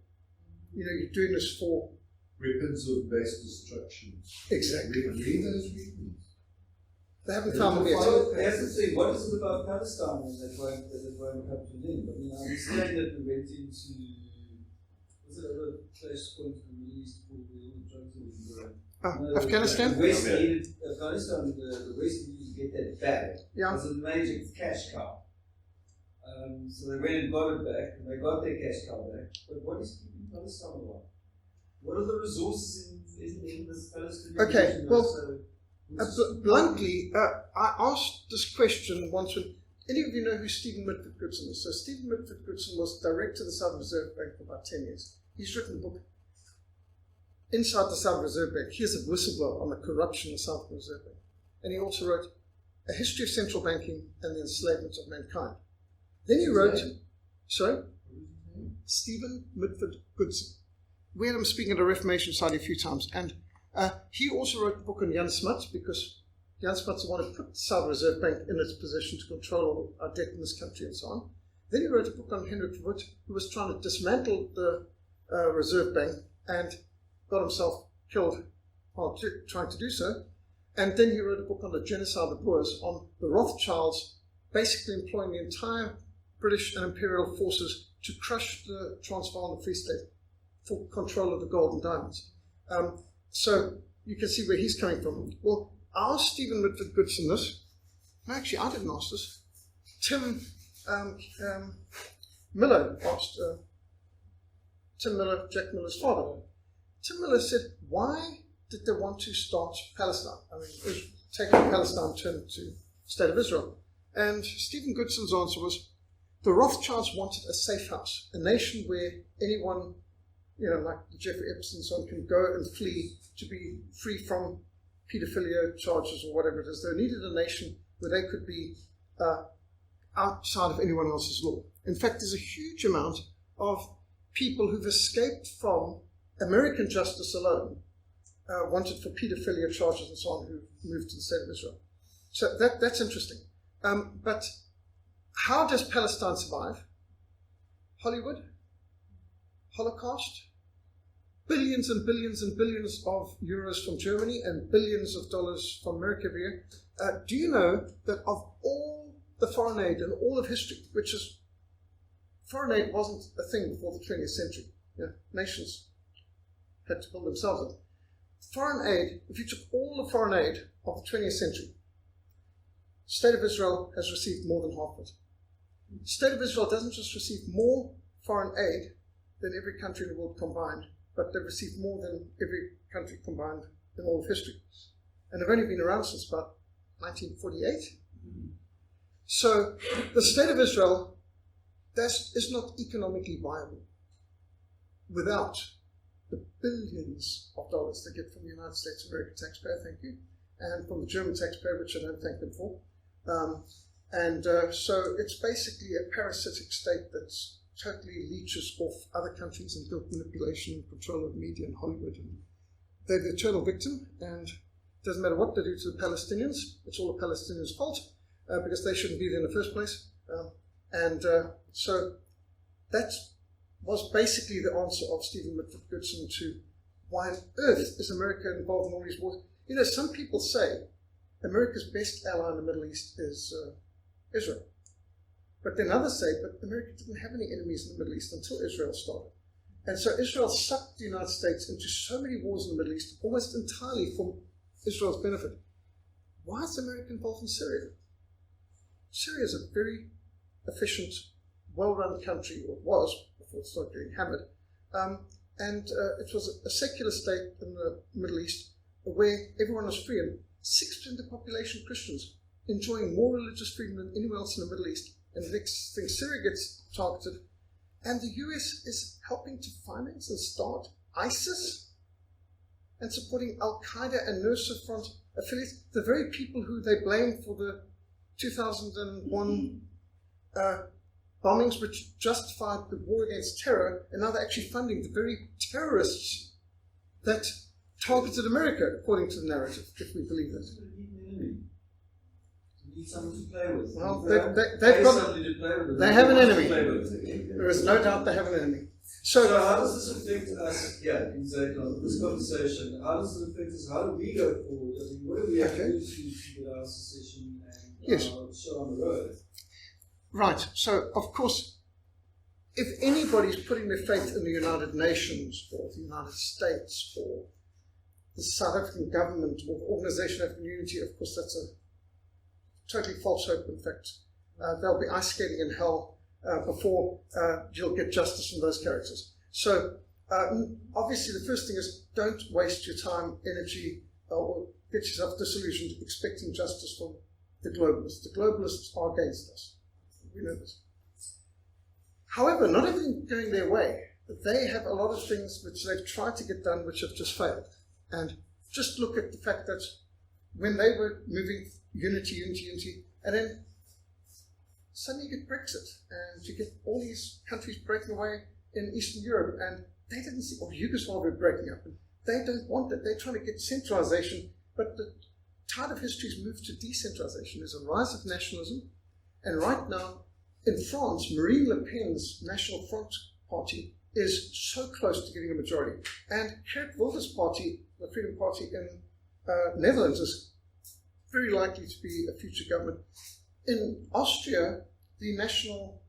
You know, you're doing this for weapons of mass destruction. Exactly. Read those weapons. They haven't found them yet. So here's the thing, what is it about Palestine that won't come to an end? I mean, I understand that we went into, was it other flashpoint in the Middle East called the oil drugs that we were Afghanistan? The West needed, Afghanistan, the West needed to get that back. Yeah. It was a major cash cow. So they went and got it back, and they got their cash cow back. But what is keeping Palestine alive? What are the resources in this Palestinian Okay, region? well, bluntly, I asked this question once when, any of you know who Stephen Mitford Goodson is? So Stephen Mitford Goodson was director of the Southern Reserve Bank for about 10 years. He's written a book, Inside the Southern Reserve Bank. Here's a whistleblower on the corruption of the Southern Reserve Bank. And he also wrote A History of Central Banking and the Enslavement of Mankind. Then he wrote, sorry? Stephen Mitford Goodson. We had him speaking at a Reformation Society a few times, and he also wrote a book on Jan Smuts, because Jan Smuts wanted to put the Southern Reserve Bank in its position to control our debt in this country and so on. Then he wrote a book on Hendrik Verwoerd, who was trying to dismantle the Reserve Bank and got himself killed while trying to do so. And then he wrote a book on the genocide of the Boers, on the Rothschilds basically employing the entire British and imperial forces to crush the Transvaal and the Free State for control of the gold and diamonds. So you can see where he's coming from. Well, I asked Stephen Mitford Goodson this. No, actually, I didn't ask this. Tim Miller asked, Tim Miller, Jack Miller's father. Tim Miller said, why did they want to start Palestine? I mean, taking Palestine turned to State of Israel. And Stephen Goodson's answer was, the Rothschilds wanted a safe house, a nation where anyone, you know, like Jeffrey Epstein and so on, can go and flee to be free from pedophilia charges or whatever it is. They needed a nation where they could be outside of anyone else's law. In fact, there's a huge amount of people who've escaped from American justice alone, wanted for pedophilia charges and so on, who moved to the State of Israel. So that's interesting. But how does Palestine survive? Hollywood? Holocaust? Billions and billions and billions of euros from Germany and billions of dollars from America every year. Do you know that of all the foreign aid in all of history, which is, foreign aid wasn't a thing before the 20th century. You know, nations had to build themselves up. Foreign aid, if you took all the foreign aid of the 20th century, State of Israel has received more than half of it. State of Israel doesn't just receive more foreign aid than every country in the world combined, but they've received more than every country combined in all of history. And they've only been around since about 1948. So the State of Israel is not economically viable without the billions of dollars they get from the United States American taxpayer, thank you, and from the German taxpayer, which I don't thank them for. And so it's basically a parasitic state that's totally leeches off other countries and built manipulation and control of media and Hollywood. And they're the eternal victim, and it doesn't matter what they do to the Palestinians, it's all the Palestinians' fault, because they shouldn't be there in the first place. So that was basically the answer of Stephen Mitford Goodson to why on earth is America involved in all these wars. You know, some people say America's best ally in the Middle East is Israel. But then others say, but America didn't have any enemies in the Middle East until Israel started. And so Israel sucked the United States into so many wars in the Middle East, almost entirely for Israel's benefit. Why is America involved in Syria? Syria is a very efficient, well-run country, or was, before it started getting hammered. It was a secular state in the Middle East where everyone was free, and 6% of the population Christians, enjoying more religious freedom than anywhere else in the Middle East. And the next thing, Syria gets targeted, and the US is helping to finance and start ISIS and supporting Al-Qaeda and Nusra Front affiliates, the very people who they blame for the 2001 bombings which justified the war against terror, and now they're actually funding the very terrorists that targeted America, according to the narrative, if we believe it. You need someone to play with. Well, they have an enemy. There is no doubt they have an enemy. So how does this affect us? Yeah, exactly. This conversation. How does it affect us? How do we go forward? I mean, what do we have to do to get our secession and show on the road? Right. So, of course, if anybody's putting their faith in the United Nations or the United States or the South African government or the Organization of Unity, of course, that's a totally false hope. In fact, they'll be ice skating in hell before you'll get justice from those characters. So, obviously, the first thing is don't waste your time, energy, or get yourself disillusioned expecting justice from the globalists. The globalists are against us. We know this. However, not everything going their way. They have a lot of things which they've tried to get done which have just failed. And just look at the fact that when they were moving unity, and then suddenly you get Brexit, and you get all these countries breaking away in Eastern Europe, and they didn't see, or Yugoslavia breaking up, and they don't want that. They're trying to get centralization, but the tide of history has moved to decentralization. There's a rise of nationalism, and right now, in France, Marine Le Pen's National Front Party is so close to getting a majority. And Geert Wilders' party, the Freedom Party in Netherlands, is very likely to be a future government. In Austria, the National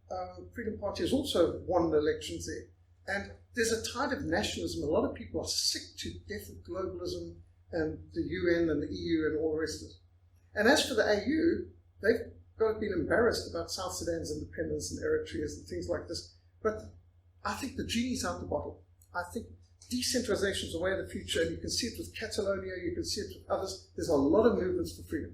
Freedom Party has also won the elections there. And there's a tide of nationalism. A lot of people are sick to death of globalism and the UN and the EU and all the rest of it. And as for the AU, they've been embarrassed about South Sudan's independence and Eritrea's and things like this. But I think the genie's out the bottle. I think decentralization is the way of the future, and you can see it with Catalonia, you can see it with others. There's a lot of movements for freedom.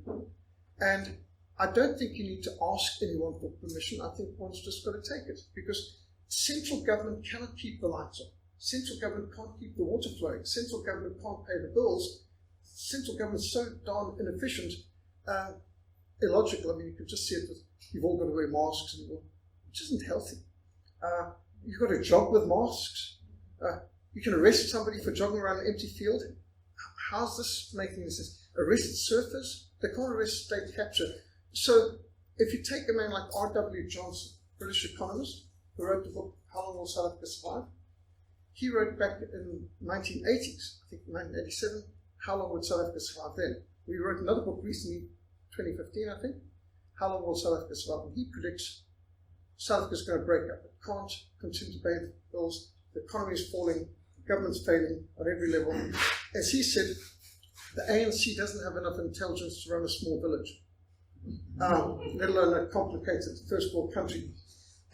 And I don't think you need to ask anyone for permission. I think one's just got to take it, because central government cannot keep the lights on. Central government can't keep the water flowing. Central government can't pay the bills. Central government's so darn inefficient, illogical. I mean, you can just see it with, you've all got to wear masks, which isn't healthy. You've got to jog with masks. You can arrest somebody for jogging around an empty field. How's this making any sense? Arrest surfers? They can't arrest state capture. So if you take a man like R.W. Johnson, British economist, who wrote the book, How Long Will South Africa Survive? He wrote back in 1980s, I think 1987, How Long Would South Africa Survive Then? We wrote another book recently, 2015, I think, How Long Will South Africa Survive? And he predicts South Africa's going to break up. It can't continue to pay the bills. The economy is falling. The government's failing on every level. As he said, the ANC doesn't have enough intelligence to run a small village, let alone a complicated first world country.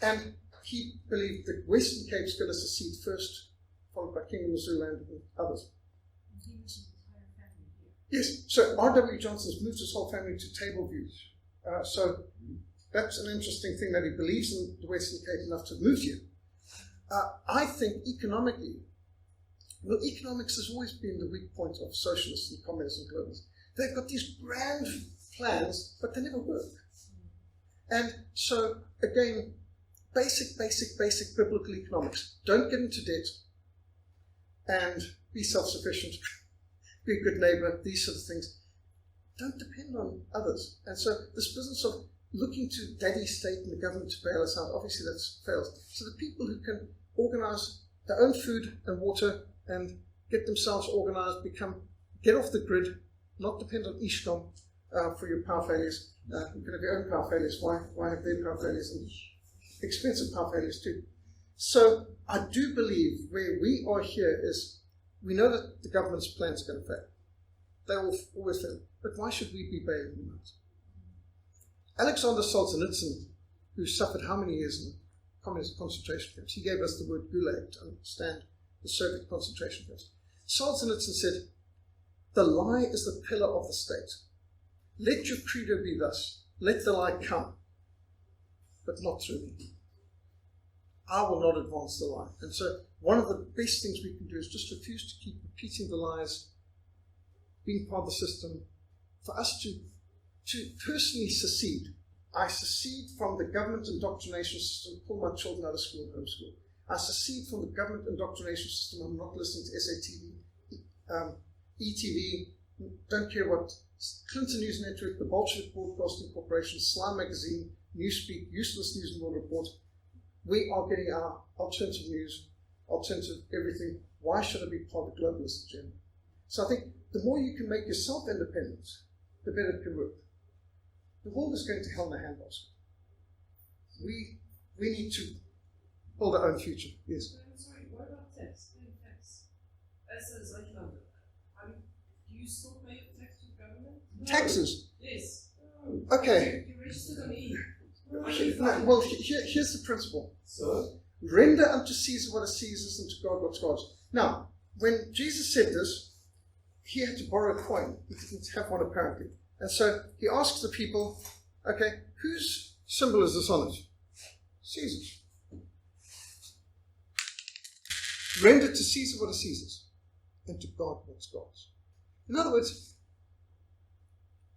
And he believed that Western Cape's going to secede first, followed by Kingdom of Zululand and others. Yes, so R.W. Johnson's moved his whole family to Tableview. So that's an interesting thing, that he believes in the Western Cape enough to move here. I think economically, well, economics has always been the weak point of socialists and communists and globalists. They've got these grand plans, but they never work. And so, again, basic biblical economics. Don't get into debt and be self-sufficient, be a good neighbor, these sort of things. Don't depend on others. And so this business of looking to daddy state and the government to bail us out, obviously that fails. So the people who can organize their own food and water and get themselves organized, get off the grid, not depend on Ishcom for your power failures. You can have your own power failures. Why have their power failures and expensive power failures too? So I do believe where we are here is we know that the government's plans are going to fail. They will always fail. But why should we be bailing them out? Alexander Solzhenitsyn, who suffered how many years in communist concentration camps, he gave us the word gulag to understand the Soviet concentration camps. Solzhenitsyn said, the lie is the pillar of the state. Let your credo be thus. Let the lie come, but not through me. I will not advance the lie. And so one of the best things we can do is just refuse to keep repeating the lies, being part of the system, for us to personally secede. I secede from the government indoctrination system, pull my children out of school and homeschool. I secede from the government indoctrination system. I'm not listening to SATV, ETV, don't care what Clinton News Network, the Bolshevik Broadcasting Corporation, Slime Magazine, Newspeak, Useless News and World Report. We are getting our alternative news, alternative everything. Why should I be part of the globalist agenda? So I think the more you can make yourself independent, the better it can work. The world is going to hell in a handbasket. We need to build our own future. Yes. I'm sorry, what about tax? Paying tax. As a Zuidlander, do you still pay tax to the government? No. Taxes? Yes. Okay. You registered on E. Well, here's the principle. So, Render unto Caesar what is Caesar's and to God what's God's. Now, when Jesus said this, he had to borrow a coin. He didn't have one apparently. And so he asks the people, okay, whose symbol is this on it? Caesar's. Render to Caesar what is Caesar's, and to God what's God's. In other words,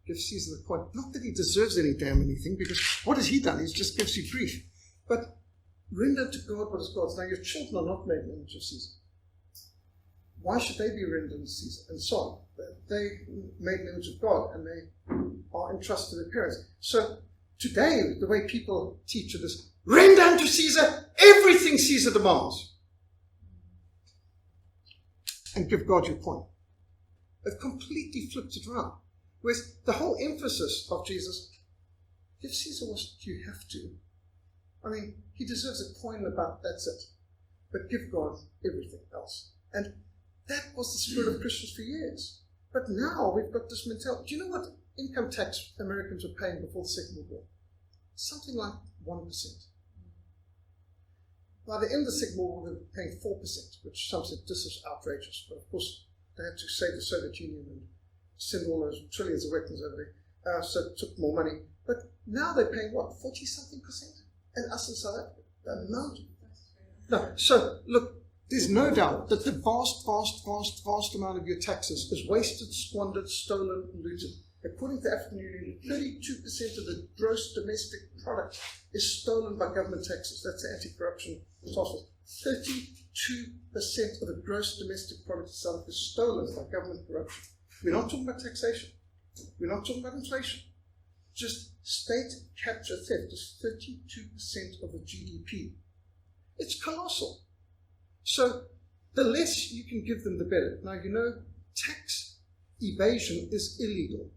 give Caesar the coin. Not that he deserves any damn anything, because what has he done? He just gives you grief. But render to God what is God's. Now your children are not made in the image of Caesar. Why should they be rendered to Caesar? And so on. They made in the image of God, and they are entrusted to their parents. So today, the way people teach it is, render unto Caesar everything Caesar demands, and give God your coin. They've completely flipped it around. Whereas the whole emphasis of Jesus, give Caesar what you have to. I mean, he deserves a coin about, that's it. But give God everything else. And that was the spirit of Christians for years. But now we've got this mentality. Do you know what income tax Americans were paying before the Second World War? Something like 1%. By the end of the Second World War, they were paying 4%, which some said this is outrageous. But of course, they had to save the Soviet Union and send all those trillions of weapons over there. So it took more money. But now they're paying, what, 40-something%? And us in South Africa, the amount. No, so look, there's no doubt that the vast amount of your taxes is wasted, squandered, stolen, and looted. According to the African Union, 32% of the gross domestic product is stolen by government taxes. That's the anti-corruption task force. 32% of the gross domestic product in South Africa is stolen by government corruption. We're not talking about taxation. We're not talking about inflation. Just state capture theft is 32% of the GDP. It's colossal. So the less you can give them, the better. Now, you know, tax evasion is illegal.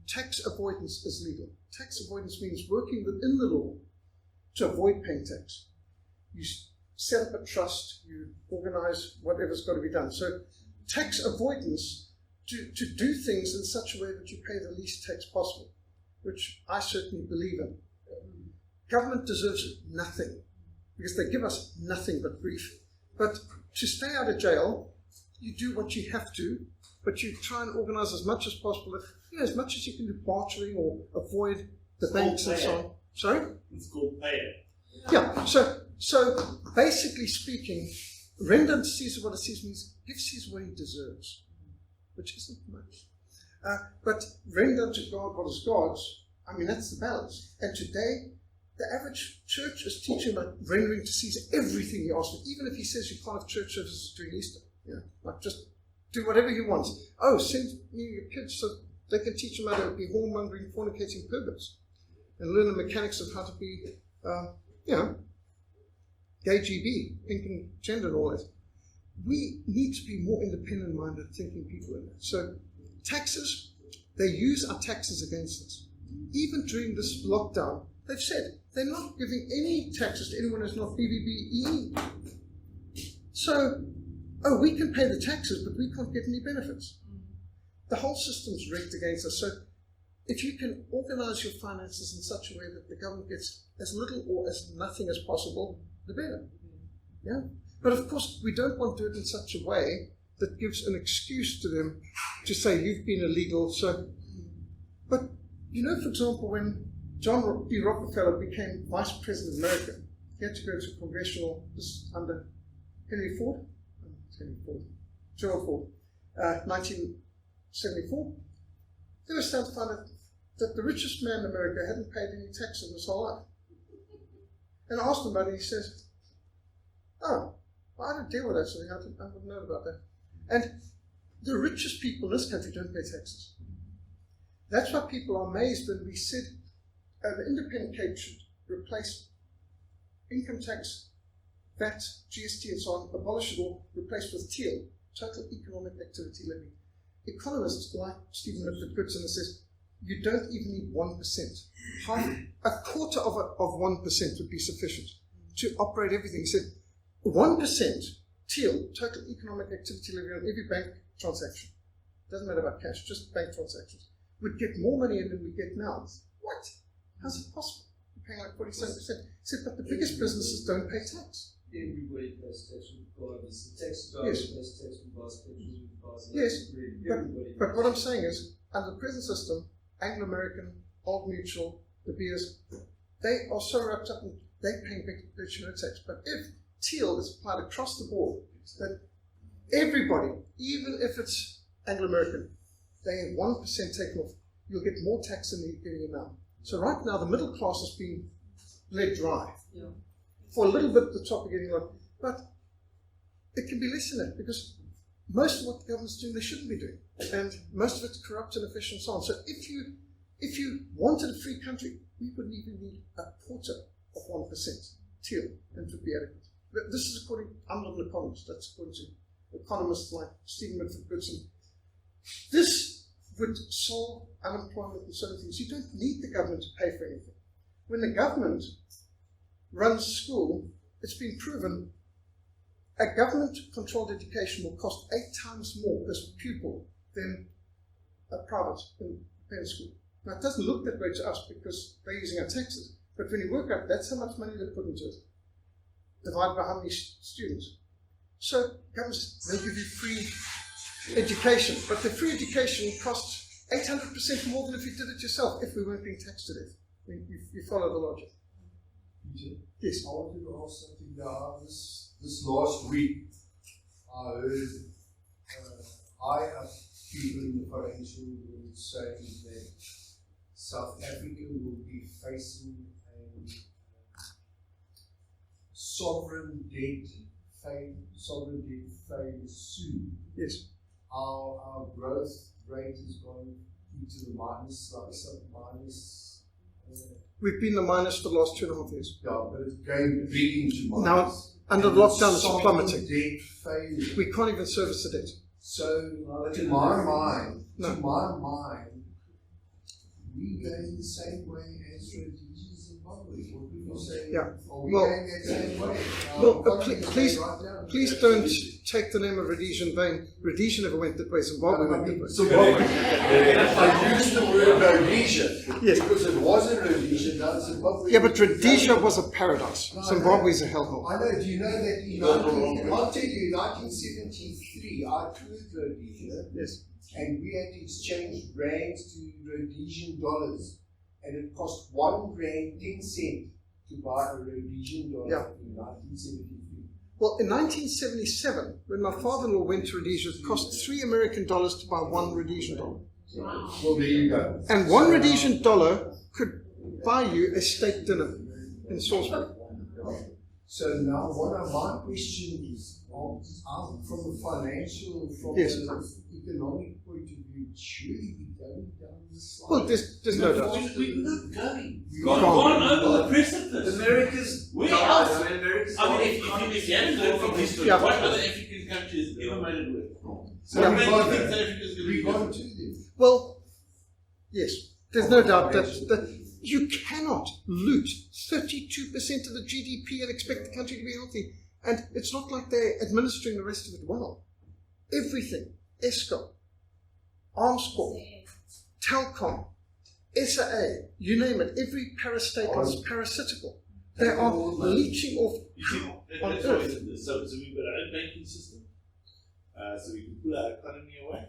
Tax avoidance is legal. Tax avoidance means working within the law to avoid paying tax. You set up a trust, you organize whatever's got to be done. So tax avoidance, to do things in such a way that you pay the least tax possible, which I certainly believe in. Government deserves nothing, because they give us nothing but grief. But to stay out of jail, you do what you have to, but you try and organize as much as possible. As much as you can do bartering or avoid the banks and so on. Sorry? it's called pay it. Yeah, so basically speaking, render unto Caesar what is Caesar means give Caesar what he deserves, which isn't much. But render unto God what is God's, I mean, that's the balance. And today, the average church is teaching about rendering to Caesar everything he asks for, even if he says you can't have church services during Easter. Like just do whatever he wants. Oh, send me your kids so they can teach them how to be whoremongering, fornicating perverts, and learn the mechanics of how to be, gay GB, pink and gender and all that. We need to be more independent-minded thinking people in that. So taxes, they use our taxes against us. Even during this lockdown, they've said they're not giving any taxes to anyone who's not BBBE. So, we can pay the taxes, but we can't get any benefits. The whole system's rigged against us. So if you can organize your finances in such a way that the government gets as little or as nothing as possible, the better. Yeah. But of course, we don't want to do it in such a way that gives an excuse to them to say you've been illegal. But for example, when John D. Rockefeller became Vice President of America, he had to go to congressional, this under Gerald Ford, 1974. They were starting to find out that the richest man in America hadn't paid any taxes in his whole life. And I asked him about it, and he says, I don't deal with that sort of thing. I wouldn't know about that. And the richest people in this country don't pay taxes. That's why people are amazed when we said the independent cake should replace income tax, VAT, GST and so on, abolish it all, replaced with TEAL, Total Economic Activity Levy. Economists like Stephen Mitford Goodson says, you don't even need 1%. A quarter of 1% would be sufficient to operate everything. He said, 1% TEAL, Total Economic Activity Levy, on every bank transaction, doesn't matter about cash, just bank transactions, would get more money in than we get now. What? How's it possible? We're paying like 47%. He said, but the biggest businesses don't pay tax. Everybody pays tax regardless. The tax driver pays tax regardless. Yes, but what I'm saying is, under the present system, Anglo-American, Old Mutual, the Beers, they are so wrapped up in they paying virtually no tax. But if TEAL is applied across the board, then everybody, even if it's Anglo-American, they have 1% taken off. You'll get more tax than you're getting now. So right now, the middle class is being bled dry. Yeah. For a little bit, the top are getting on. But it can be less than that, because most of what the government's doing, they shouldn't be doing. And most of it's corrupt and efficient and so on. So if you wanted a free country, we wouldn't even need a quarter of 1% TEAL, and it would be adequate. But this is according, I'm not an economist, that's according to economists like Stephen Mitford Goodson. This would solve unemployment and certain things. You don't need the government to pay for anything. When the government runs school, it's been proven a government-controlled education will cost 8 times more per pupil than a private independent school. Now, it doesn't look that way to us because they're using our taxes, but when you work out, that's how much money they put into it, divided by how many students. So, governments, they give you free education, but the free education costs 800% more than if you did it yourself, if we weren't being taxed to death. I mean, you follow the logic. Yes. I wanted to ask something now. This last week, I heard high up people in the financial world saying that South Africa will be facing a sovereign debt phase soon. Yes. Our growth rate is going into the minus. We've been the minus for the last 2.5 years. Yeah, but it's going big into minus. Now, under lockdown, it's Sovereign plummeting. Debt phase. We can't even service the debt. So, to my mind, we going the same way as Rhodesia, Zimbabwe. What do you say? Yeah. Are we Well, going that same way? Well, please don't take the name of Rhodesia in vain. Rhodesia never went that way. Zimbabwe went that way. Zimbabwe. I used the word Rhodesia Yes. because it wasn't Rhodesia, now Zimbabwe. Yeah, but Rhodesia was a paradise. Zimbabwe is a hellhole. I know. Do you know that in I'll tell you, 1973, I toured Rhodesia. Yes. And we had to exchange rands to Rhodesian dollars. And it cost 1 rand 10 cents to buy a Rhodesian dollar in 1973. Well, in 1977, when my father-in-law went to Rhodesia, it cost $3 American to buy 1 Rhodesian dollar. Well, there you go. And 1 Rhodesian dollar could buy you a steak dinner. in Salisbury. So now, what my question is, from a financial, from Yes. an economic point of view, surely we going down this line. Well, there's no doubt. We're not going. We Gone can't. over the precipice. America's Where died. else? I mean, America's I mean, died. if you haven't learned from history, Yeah. what other African country has ever made it work? So What we makes got you think there. South Africa's going to We be gone good? to them. Well, yes, there's no doubt that you cannot loot 32% of the GDP and expect the country to be healthy. And it's not like they're administering the rest of it well. Everything, ESCOM, Arms Corps, Telcom, SAA, you name it, every parastate is parasitical. They are leeching off. You see, On that's earth. why so we've got our own banking system, so we can pull our economy away.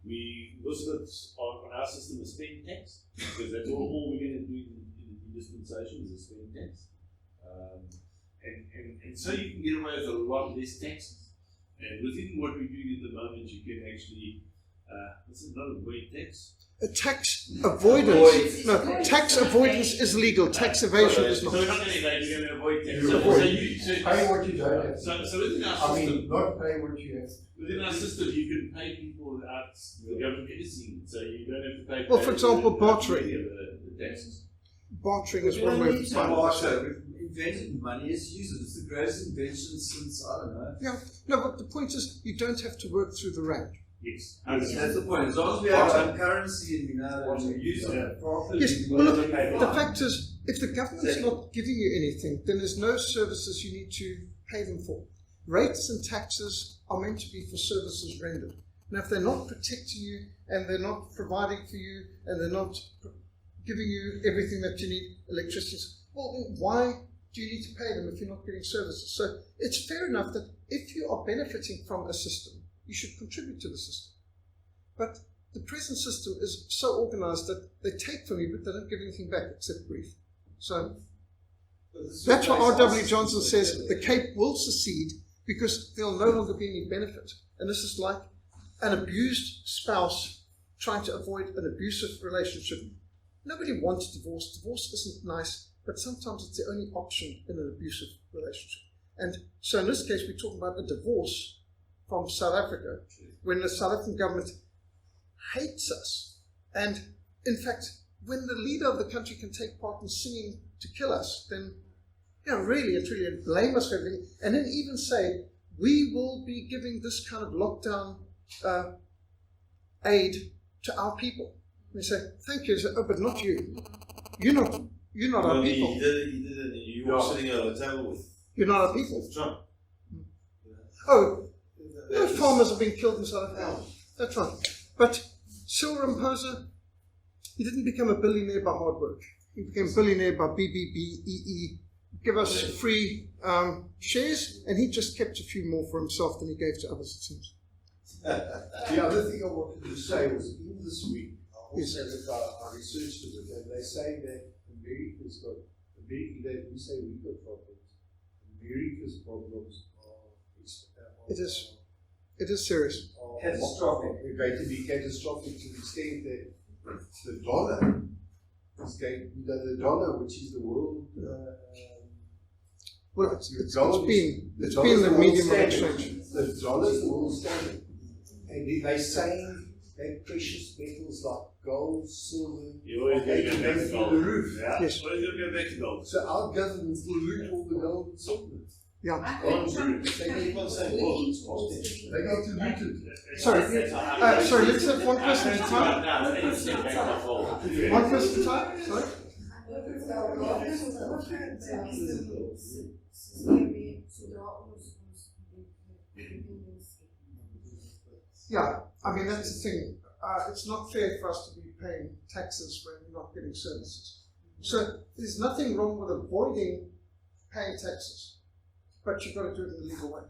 We also got on our system a spend tax, because that's all we're going to do in the dispensation is a spend tax. And so you can get away with a lot less taxes. And within what we're doing at the moment, you can actually, this is not a avoid tax. A tax avoidance. No, tax avoidance is legal. Tax evasion is So not. we're not going to evade, we're going to avoid tax. You So, avoid. so Pay what you don't have. so within our I system, mean, not pay what you have. within our system, you can pay people without the government editing, so you don't have to pay. Well, for example, bartering. The taxes. Bartering is one way of We've invented money, let's use it. It's the greatest invention since, I don't know. Yeah, no, but the point is, you don't have to work through the rand. Yes. That's the point. As long as we have our own currency and we know how to use it properly. Yes, we well, will look, pay the fine. fact is, if the government's not giving you anything, then there's no services you need to pay them for. Rates and taxes are meant to be for services rendered. Now, if they're not protecting you and they're not providing for you and they're not giving you everything that you need, electricity, well, then why do you need to pay them if you're not getting services? So it's fair enough that if you are benefiting from a system, you should contribute to the system. But the present system is so organized that they take from you, but they don't give anything back except grief. So that's why R.W. Johnson says the Cape will secede because there'll no longer be any benefit. And this is like an abused spouse trying to avoid an abusive relationship. Nobody wants divorce. Divorce isn't nice, but sometimes it's the only option in an abusive relationship. And so in this case, we're talking about a divorce from South Africa, when the South African government hates us. And in fact, when the leader of the country can take part in singing to kill us, then really and truly blame us for everything, and then even say, we will be giving this kind of lockdown aid to our people. And they say, thank you. Say, oh, but not you. You're not our people. He did it in New York, sitting at a table with You're not our people. Trump. Oh, no farmers have been killed in South Africa. That's right. But Cyril Ramaphosa, he didn't become a billionaire by hard work. He became a billionaire by BBBEE. Give us free shares, and he just kept a few more for himself than he gave to others, it seems. The other thing I wanted to say was in this week, I also I researched it, and they say that America's got, we say we've got problems. America's problems It is serious. catastrophic. They're going to be catastrophic to the extent that the dollar is going, the dollar, which is the world. Well, it's the been dollar's the world medium of standard. exchange. The dollar's the world standard. And they're saying that precious metals like gold, silver, You always they got to can go go back to through gold. the roof. Yeah. Yes. Always got to go back to gold. So our government will loot all the gold and silver. Yeah. They keep on saying, well, they got to loot it. Sorry, let's have one person at a time. One person at a time. Sorry. Yeah, I mean that's the thing. It's not fair for us to be paying taxes when we're not getting services. So there's nothing wrong with avoiding paying taxes, but you've got to do it in the legal way.